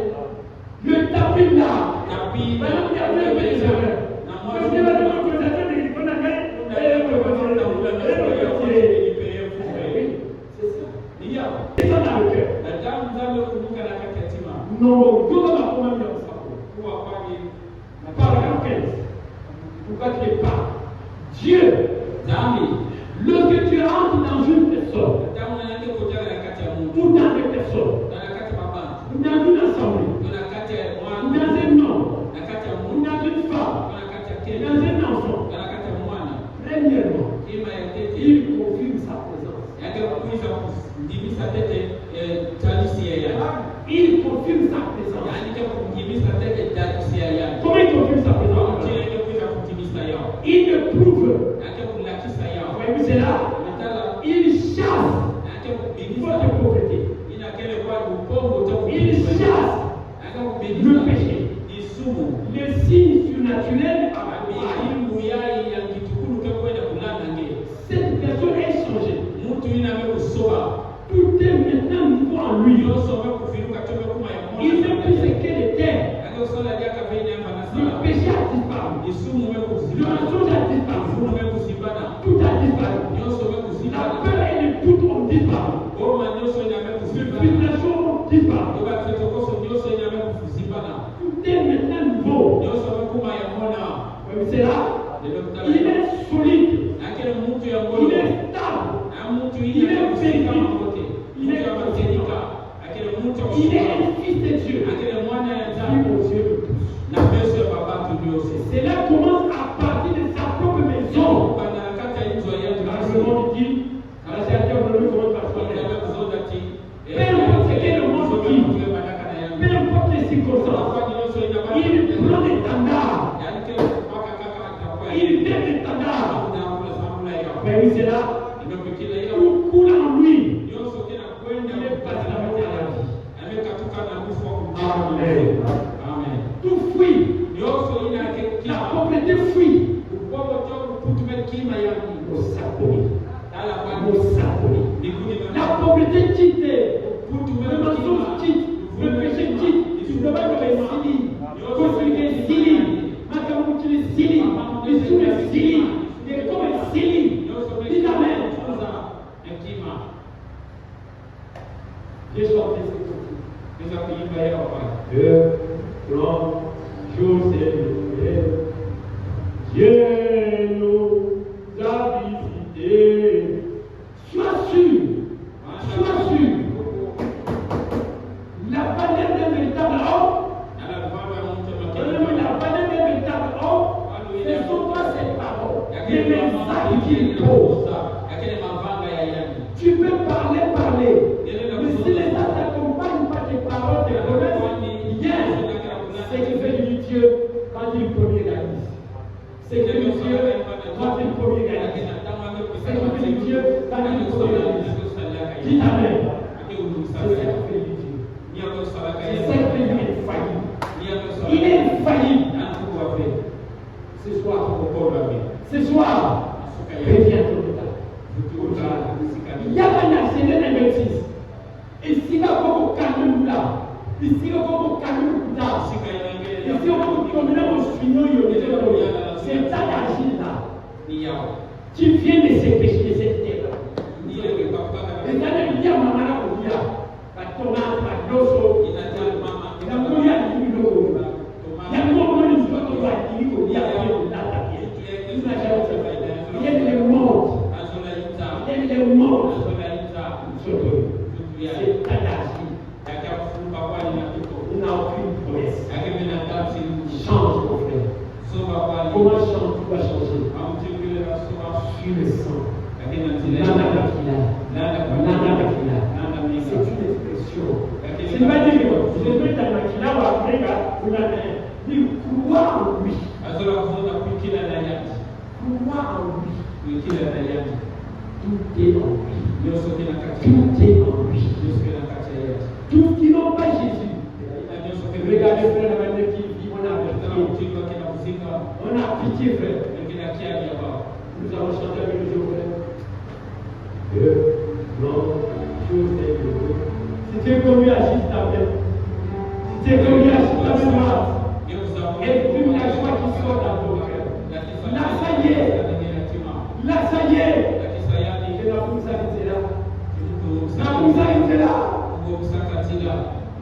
Le tapis là. Maintenant, il y a plein de erreurs. Parce que là, le contateur de l'Iconagay, c'est ça. Il y a. C'est ça dans le cœur. Non, tout dans la première de paragraphe 15. Pourquoi tu n'es pas Dieu, lorsque tu entres dans une personne, ou dans des personnes, ou dans une assemblée, ou dans un homme, ou dans une femme, dans un enfant, premièrement, il confirme sa présence. Il confirme sa présence. Comment il confirme sa présence? Il le prouve. Il est stable. Il est véridique. Il est conséquent. Il est un fils de Dieu. Mon Dieu le pousse. Cela commence à partir de sa propre maison. Le monde dit, la certaine économie commence par soi-même. Peu importe ce que le monde dit, peu importe les circonstances, il prend des standards. Il donne des standards. Mais oui, c'est là. Tout coule en lui. Il est passé à la vie. Amen. Tout fuit. La pauvreté fuit. La pauvreté quitte. Le mensonge quitte. Le péché quitte. Tu ne peux pas te résilie. Construire Sili. Makamouti Sili. Les sous les Sili. Les comme Sili. Dis Amen. J'ai sorti ce côté. Dieu, grand, José, Dieu nous a visités. Sois sûr. La valeur d'un véritable homme, ce sont pas ses paroles, les messages qu'il pose. Tu peux parler, mais si les actes n'accompagnent pas tes paroles, tes promesses, rien. C'est que fait du Dieu quand il premier réalise. C'est que du Dieu quand il premier réalise. C'est que fait du Dieu quand il premier réalise. Dis Amen. C'est ça que fait du Dieu. C'est ça que fait du infaillible. Il est infaillible. Ce soir, reviens ton état. Il y a un accident d'investissement. Et si vous avez un canon là, si vous avez un canon là, et si vous avez un suignot, c'est ça d'agir là. Tu viens de ces péchés, de cette terre. Et ça ne vient pas mal au dia. La tomate, la dosso, la mouilla du lot. Il y a un moment où il va dire au dia, il y a des mondes. Il y a des mondes. C'est ta il n'a aucune promesse. Change, mon frère. Comment change, tu vas changer? Sur le sang. C'est une expression. C'est pas dire que je vais dans la Kila ou après, vous l'avez dit, crois en lui. Crois en lui. Tout est en lui. Tout est en lui. Tout qui n'ont pas Jésus. Regardez frère, la manière qui vit, on a pitié. On a pitié, frère. Nous avons chanté avec les frères. Non, chose est heureux. Si tu es comme lui, agis ta main. Si tu es comme lui, agis ta main. Et puis la joie qui sort dans ton cœur. Là, ça y est. Là, ça y est. Et la vous arrêtez là. Là, vous arrêtez là.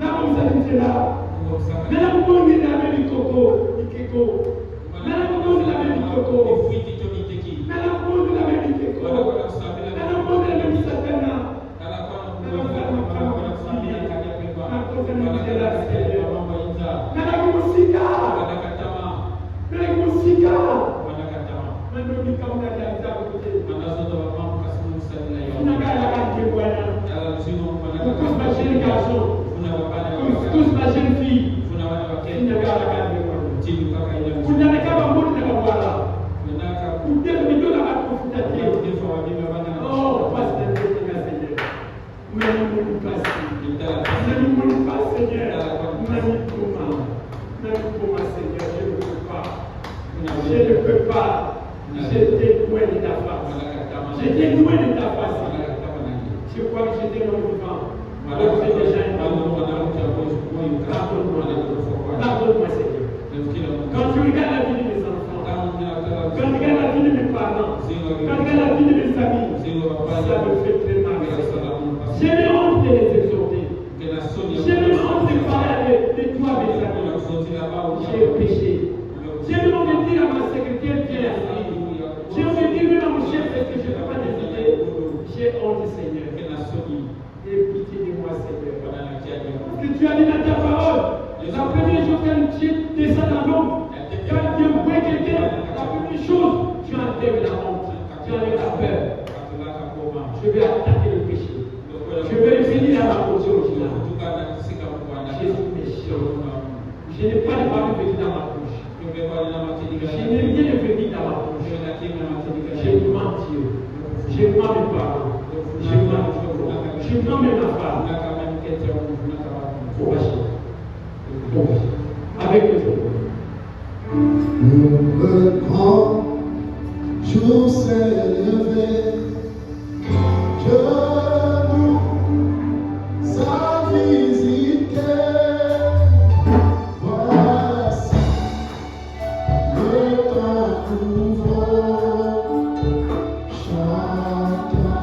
Là, vous arrêtez là. Mais là, vous prenez la main du coco, du keko. Mais là, vous prenez la main du coco. Mais là, vous prenez la main du keko. Mais là, vous prenez la main du satana. Tous ma jeune fille, vous n'avez pas la vous n'avez qu'à m'amour de la voilà. Vous devez me donner la profiter. Oh, pasteur, Seigneur. Mais nous pas, Seigneur. Seigneur, je ne peux pas. J'étais loin de ta face. J'étais loin de ta face. Je crois que j'étais non vivant. Alors c'est déjà un pardonne-moi, Seigneur. Quand tu regardes la vie de mes enfants, quand tu regardes la vie de mes parents, quand tu regardes la vie de mes amis, ça me fait très mal. J'ai le honte de les exhorter. J'ai le honte de parler de toi, mes amis. J'ai péché. J'ai le honte de dire à ma secrétaire, viens. J'ai envie de dire même à mon chef de J'ai honte, Seigneur. Aie pitié de moi, Seigneur. Parce que tu as dit dans ta parole, la première chose quand Dieu descend dans l'homme, quand Dieu voit quelqu'un, la première chose, tu enlèves la honte, tu enlèves la peur. Je vais attaquer le péché. Je vais revenir à ma position originale. Jésus méchant. Je n'ai pas de parole venue dans ma bouche. Je n'ai rien de venir dans ma bouche. Je mens Dieu. Je mens mes parents. Je mens même ma femme. Avec les autres. Le grand jour s'est levé. Je nous a visité. Voici le temps nouveau. Chacun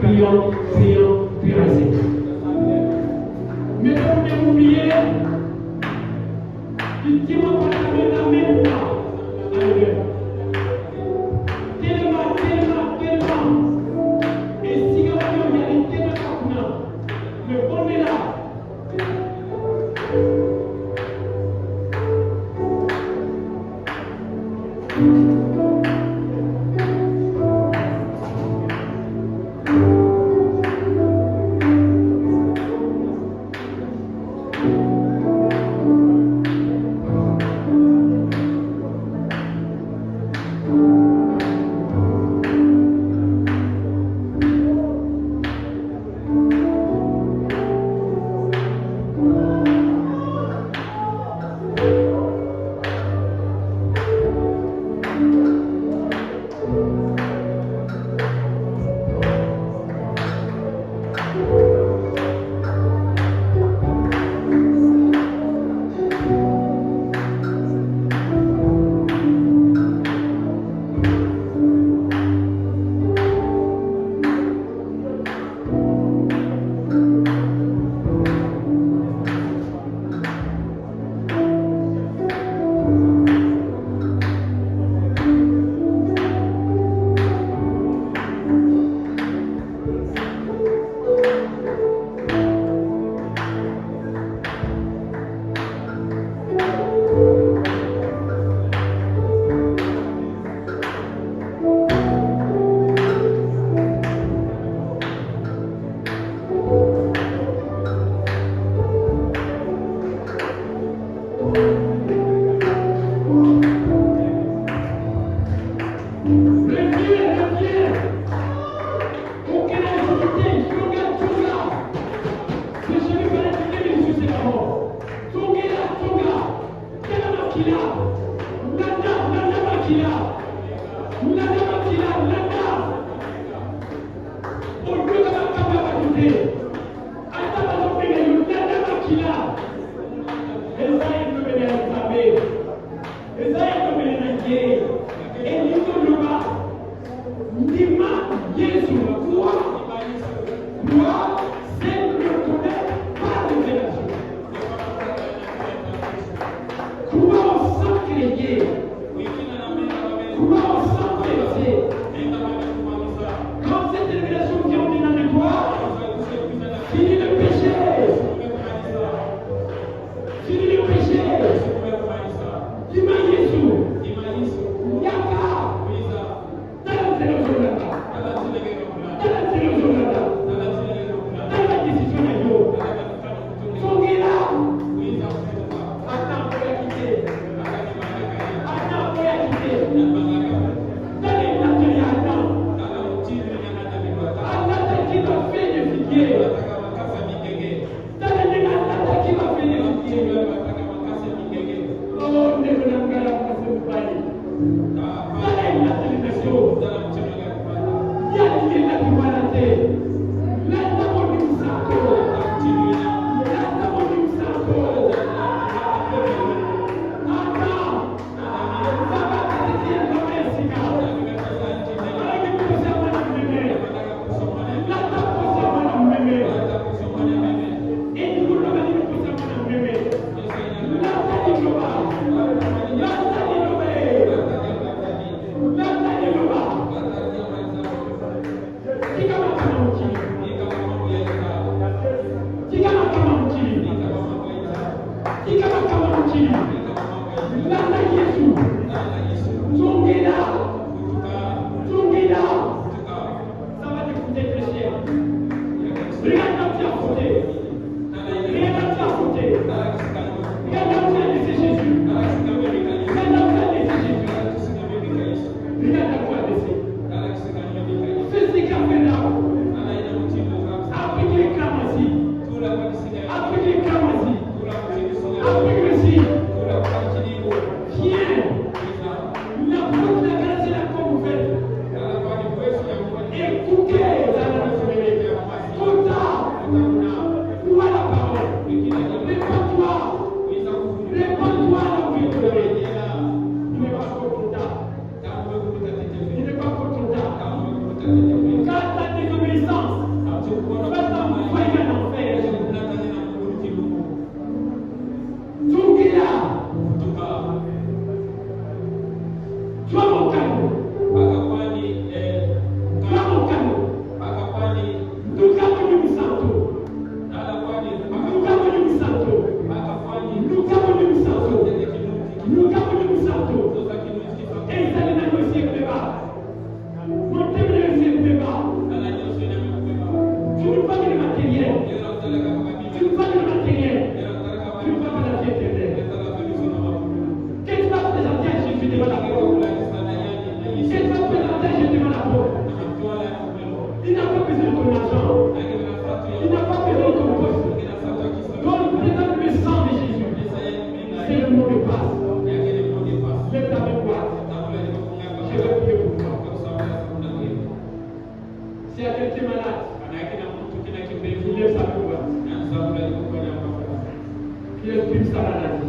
Prions, prions, prions le Seigneur. Mais comme vous oubliez, dis-moi pas la même fois. Alléluia. Tellement. Et si vous avez tellement, mais on est là. Thank you. S'il y a quelqu'un malade, il lève sa main. Qui exprime sa maladie.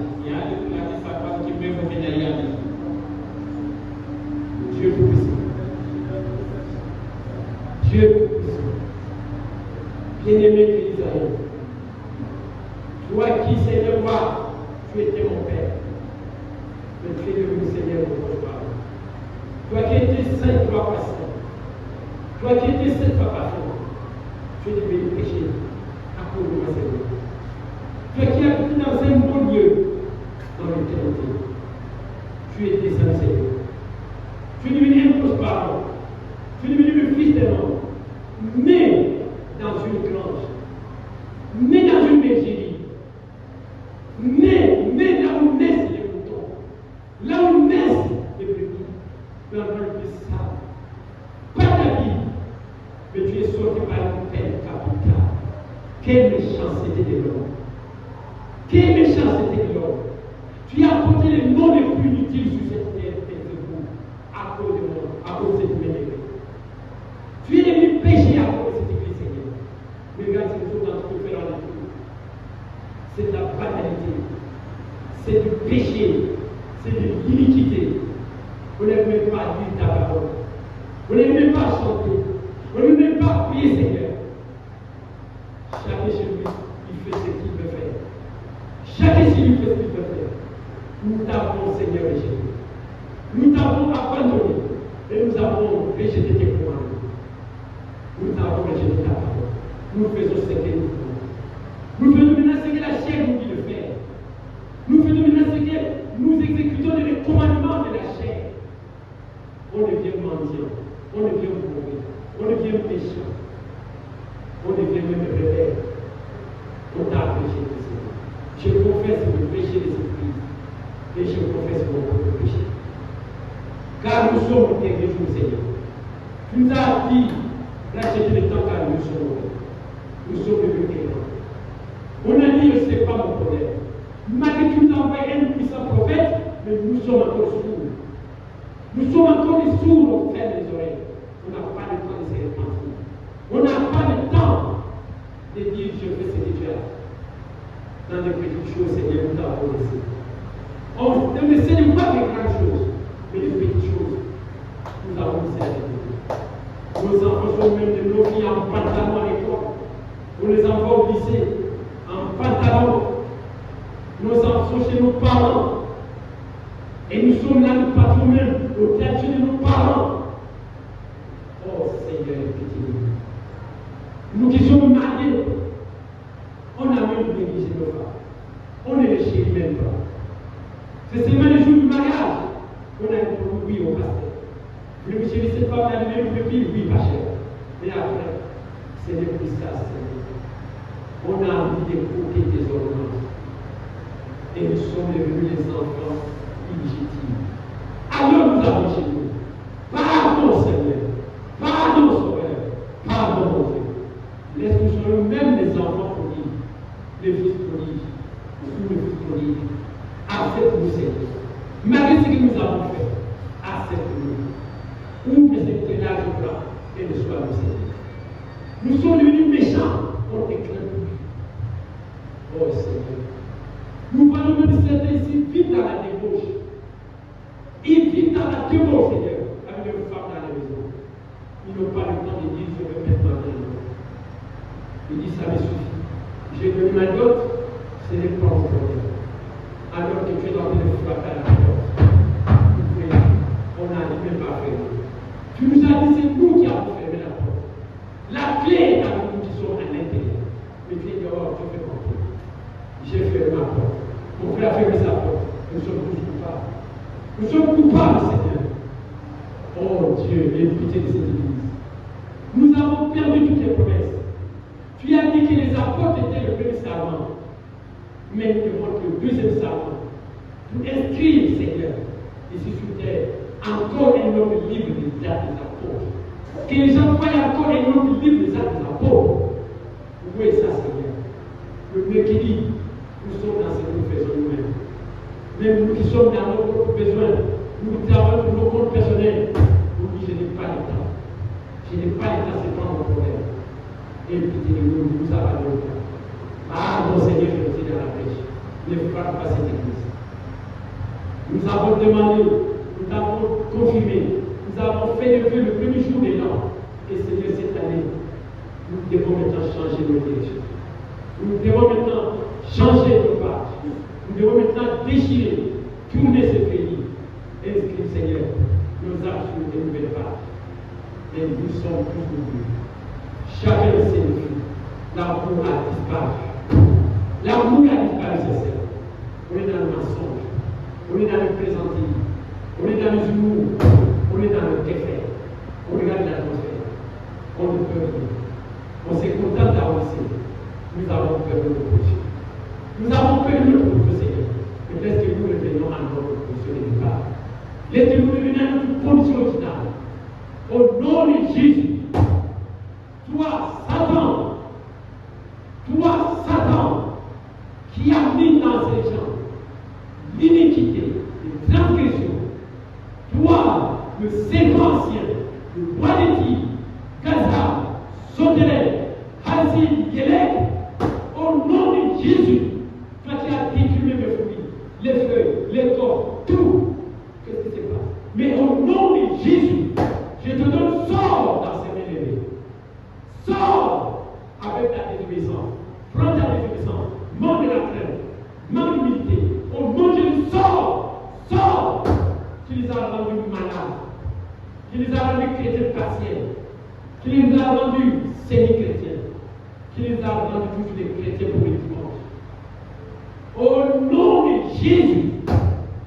Dieu tout-puissant. Dieu tout-puissant. Bien-aimé d'Israël. Toi qui, Seigneur, moi, tu étais mon Père. Mais tu es devenu Seigneur mon Père. Toi qui étais saint, toi pas saint. Toi qui étais saint, toi pas saint. Tu es devenu péché à cause de moi, Seigneur. Toi qui habites dans un bon lieu, dans l'éternité, tu es descendu, Seigneur. Tu es devenu un prospère. Tu es devenu le fils d'un homme. Mais dans une grange, mais dans une bergerie, mais là où naissent les moutons, là où naissent les brebis, tu as enlevé ça. Pas ta vie, mais tu es sorti par une peine capitale. Quelle méchanceté de l'homme! Quelle méchanceté de l'homme! Tu as apporté les noms les plus inutiles sur cette terre, à cause de moi, à cause de mes églises. Tu es devenu péché à cause de cette église, Seigneur. Mais regarde ce que nous sommes en train de faire en église. C'est de la banalité, c'est du péché, c'est de l'iniquité. On n'aime même pas lire ta parole. On n'aime même pas chanter. On n'aime même pas prier, Seigneur. Chacun chez lui, il fait ce qu'il veut faire. Chacun chez lui fait ce qu'il veut faire. Nous t'avons, Seigneur, rejeté. Nous t'avons abandonné. Et nous avons rejeté tes commandements. Nous t'avons rejeté ta parole. Nous faisons ce que nous voulons. Nous faisons maintenant ce que la chair nous dit de faire. Nous faisons maintenant ce que nous exécutons les commandements de la chair. On devient mendiant. On devient mauvais. On devient méchant. On devient même rebelle. On t'a péché, Seigneur. Je confesse le péché des esprits. Et je confesse mon propre péché. Car nous sommes au dernier jour, Seigneur. Tu nous as dit d'acheter le temps car nous sommes devenus errants. On a dit, je ne sais pas mon problème. Malgré que tu nous as envoyé un puissant prophète, mais nous sommes encore sourds. Nous sommes encore des sourds, on ferme les oreilles. On n'a pas le temps de se repentir. On n'a pas le temps de dire, je fais ce que tu as. Dans des petites choses, Seigneur, nous t'avons laissé. On ne sait pas des grandes choses, mais des petites choses. Nous avons servi. Nos enfants sont même de nos filles en pantalon à l'école. On les envoie au lycée en pantalon. Nos enfants sont chez nos parents. Et nous sommes là, nous partons même au théâtre de nos parents. Oh Seigneur, pitié. Nous qui sommes mariés, on a même négligé nos femmes. On ne les chérit même pas. C'est seulement le jour du mariage qu'on a dit oui au pasteur. Vous me chérir cette femme, elle a même depuis, oui, pas cher. Mais après, ce n'est plus ça, Seigneur. On a envie d'écouter des ordonnances. Et nous sommes devenus les enfants illégitimes. Alors nous avons chez nous. Pardon, Seigneur. Pardon, Sauveur. Pardon, mon Dieu. Laisse-nous sur nous-mêmes les enfants prodiges, les fils prodiges, ou le fils prodigue. Accepte-nous, Seigneur. Malgré ce que nous avons fait, accepte-nous. Ouvre ce large bras et ne sois nous, Seigneur. Nous sommes devenus méchants, on te craint plus. Oh Seigneur. Nous voyons même certains ici vivent dans la débauche. Ils vivent dans la débauche, Seigneur, avec une femme dans la maison. Ils n'ont pas le temps de dire je vais mettre ma main. Ils disent ça me suffit. J'ai donné ma dot, ce n'est pas mon problème. Alors que tu es dans le frapper à la porte. On n'a même pas fait. Tu nous as dit, c'est nous qui avons fermé la porte. La clé est avec nous qui sommes à l'intérieur. Mais tu es dehors, tu fais compter. J'ai fermé ma porte. Mon frère a fermé sa porte. Nous sommes tous coupables. Nous sommes coupables, Seigneur. Oh Dieu, aie pitié de cette église. Nous avons perdu toutes les promesses. Tu as dit que les apôtres étaient le premier serment. Mais nous devons le deuxième serment. Pour inscrire, Seigneur, ici sur terre, encore un autre livre des actes des apôtres. Que les gens voient encore un autre livre des actes des apôtres. Où est ça, Seigneur? Le mieux qui dit, nous sommes dans ce que nous faisons nous-mêmes. Même nous qui sommes dans nos propres besoins, nous travaillons pour nos comptes personnels. Nous disons, je n'ai pas le temps. Je n'ai pas le temps, c'est pas mon Et pitié de nous, nous abandonnons. Pardon Seigneur, je me tiens dans la pêche. Ne frappe pas cette église. Nous avons demandé, nous avons confirmé, nous avons fait le vœu le premier jour des l'an. Et Seigneur, cette année, nous devons maintenant changer nos directions. Nous devons maintenant changer nos pages. Nous devons maintenant déchirer, tourner ce pays. Inscrire, Seigneur, nos âges sur de nouvelles pages. Mais nous sommes tous oubliés. Chacun de ces filles, l'amour a disparu. L'amour a disparu, c'est ça. On est dans le mensonge, on est dans le plaisanterie, on est dans le humour, on est dans le défait, on regarde l'atmosphère, on ne peut rien. On se contente d'avancer. Nous avons perdu notre projet. Nous avons perdu notre projet, Seigneur. Mais est-ce que nous revenons à notre position de départ? Laissez-nous revenir à notre condition originale. Au nom de Jésus, toi, Satan, qui a mis dans ces gens l'iniquité, les transgressions, toi, le serpent ancien, le roi des tigres, Gaza, Soterel, Hazil, Yélek, au nom de Jésus, toi qui as détruit mes fruits, les feuilles, les corps, tout, qu'est-ce qui se passe? Mais au nom de Jésus, je te donne sort dans ces mains levées. Sors avec ta désobéissance. Prends ta désobéissance. Manque de la crainte. Manque d'humilité. Au nom de Jésus, sors. Tu les as rendus malades. Tu les as rendus chrétiens partiels. Tu les as rendus semi-chrétiens. Tu les as rendus tous les chrétiens pour les dimanches. Au nom de Jésus.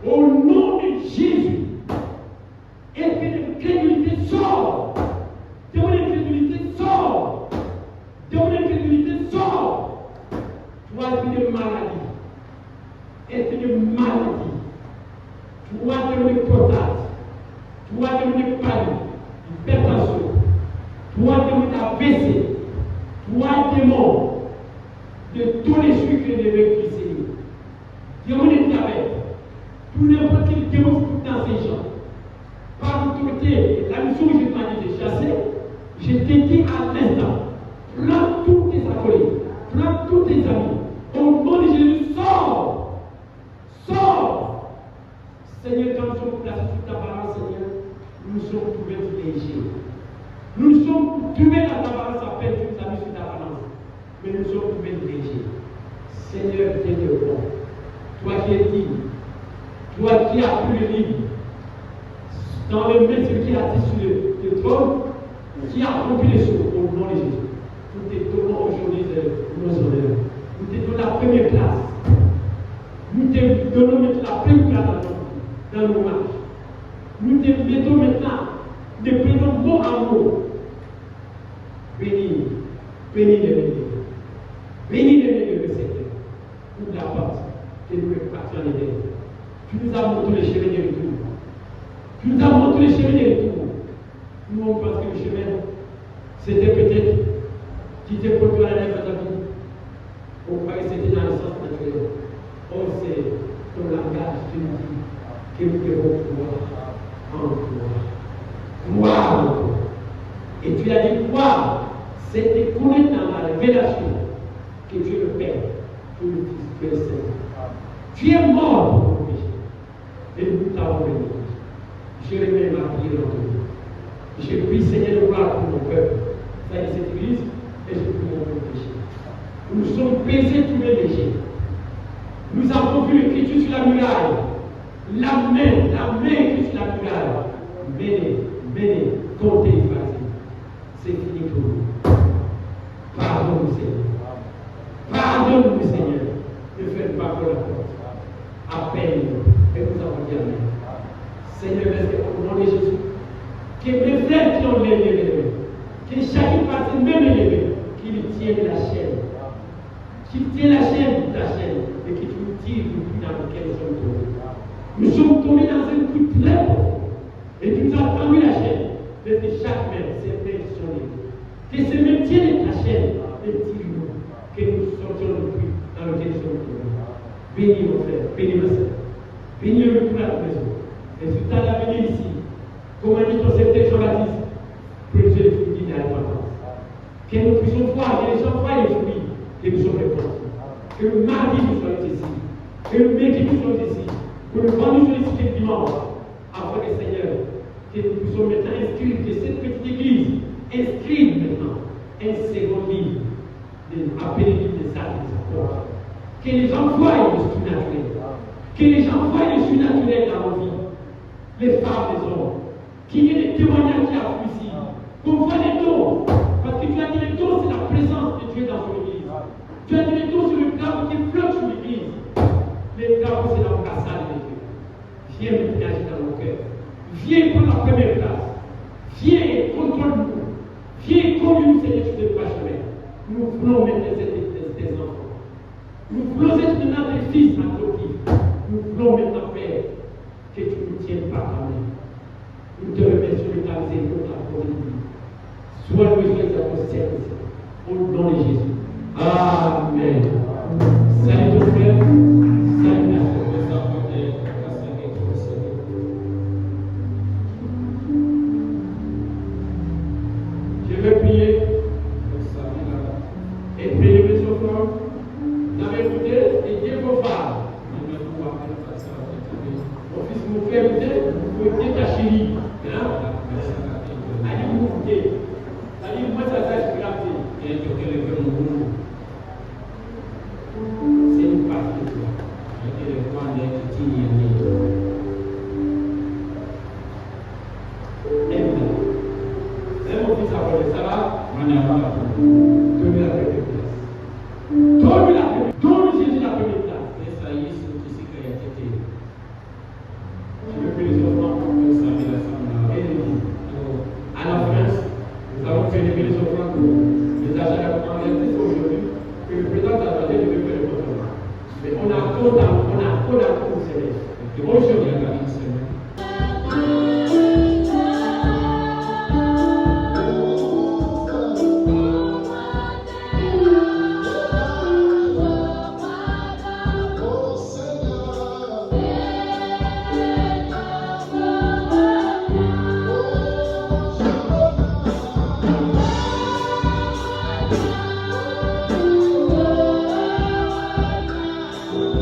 Au nom de Jésus. Esprit de crédulité, sort. Démon de crédulité, sort. Démon de crédulité, sort. Toi, esprit de maladie. Esprit de maladie. Toi, démon de potate. Toi, démon de panique. Hypertension. Toi, démon d'AVC. Toi, démon de tous les sucres et des glycémies. Démon de diabète. Tout n'importe quel démon dans ces gens. Par l'autorité, la mission que je t'ai dit de chasser, je t'ai dit à l'instant, prends tous tes acolytes, prends tous tes amis, au nom de Jésus, sors. Seigneur, quand nous sommes placés sous ta balance, Seigneur, nous sommes trouvés légers. Nous sommes trouvés dans ta balance à peine, tu nous as mis sur ta balance, mais nous sommes trouvés légers. Seigneur, Dieu de bon, toi qui es digne, toi qui as pris le livre, dans les mains, celui qui a dit sur le trône, qui a rempli les choses au nom de Jésus. Nous te donnons aujourd'hui nos honneurs. Nous te donnons la première place. Nous te donnons maintenant la première place dans nos marches. Nous te mettons maintenant des prénoms mot à mot. Bénis les bénis. Bénis les bénis, Seigneur. Ouvre la porte que nous repartions en Éden. Tu nous as montré le chemin de retour. Tu nous as montré le chemin de retour. Nous, on pense que le chemin, c'était peut-être qui était pour toi la vie. On croyait que c'était dans le sens naturel. Or, c'est ton langage qui nous dit que nous devons croire en toi. Croire en toi. Et tu as dit croire, c'est te connaître dans la révélation que tu es le Père, tu es le Fils, tu es le Seigneur. Tu es mort pour nos péchés. Et nous t'avons béni. Je remets ma prière dans ton nom. Je prie, Seigneur, de gloire pour mon peuple. Ça y est, cette église, et je prie mon péché. Nous sommes baisés tous les légers. Nous avons vu l'écriture sur la muraille. La main écrite sur la muraille. Venez, comptez, vas-y. C'est fini pour nous. Pardonne-nous, Seigneur. Pardonne-nous, Seigneur. Ne faites pas pour la porte. Appelle-nous. Et nous avons dit Amen. Seigneur, merci au nom de Jésus. Que mes frères qui ont levé, que chacun partie même levé, qu'il tienne la chaîne. Qu'il tienne la chaîne, et que tu nous tires du puits dans lequel nous sommes tombés. Nous sommes tombés dans un puits très profond. Et tu nous as tendu la chaîne. Mais que chaque main, ses mains sont libres. Que ces mains tiennent ta chaîne et tire-nous. Que nous sortions du puits dans lequel nous sommes tombés. Bénis mon frère, bénis ma soeur. Bénis-le pour la maison. Et si tu as venir ici, comme a dit ton serviteur Jean-Baptiste, produisez le fruit de la repentance. Que nous puissions voir, que les gens voient les fruits, que nous sommes répandus. Que le mardi nous soyons ici, que le mercredi nous soyons ici, que le vendredi nous soyons ici, le dimanche, afin que Seigneur, que nous puissions maintenant inscrire que cette petite église, inscrire maintenant un second livre, appelé livre des actes des apôtres. Que les gens voient le surnaturel, que les gens voient le surnaturel dans nos vies, les femmes, les hommes, qu'il y ait des témoignages qui affluent ici, qu'on voit les dons, parce que tu as dit les dons, c'est la présence de Dieu dans son église. Tu as dit les dons, c'est le drapeau qui flotte sur l'église. Les drapeaux, c'est l'ambassade de Dieu. Viens maintenant agir dans nos cœurs. Viens prendre la première place. Viens et contrôle-nous. Viens et conduis-nous, Seigneur, sur le chemin. Nous voulons maintenant être tes enfants. Nous voulons être maintenant tes fils adoptifs. Nous voulons maintenant, Père, que tu nous tiennes par ta main. Nous te remercions de ta miséricorde, de ta providence. Sois loué, sois exalté, au nom de Jésus. Amen. Salut ton frère. Salut ta soeur. Je vais prier. Et prier mes enfants. Vous avez écouté et Dieu vos femmes. Mon fils, mon frère, vous pouvez ta chérie. Allez vous écouter. Allez moi ça va grave. Et que le monde. C'est une partie de toi. Et le point d'être digne. Mon fils a volé, ça va? Donne-lui la première place. Donne-lui la première place. Donne Jésus la première place. Et ça y est, c'est aussi qu'il y a été. Je veux que les enfants et les vies. À la fin, nous avons fait lever les enfants les agents en réalité aujourd'hui que le président de la devait faire le contrôle. Mais on a encore dans le Seigneur. Aujourd'hui,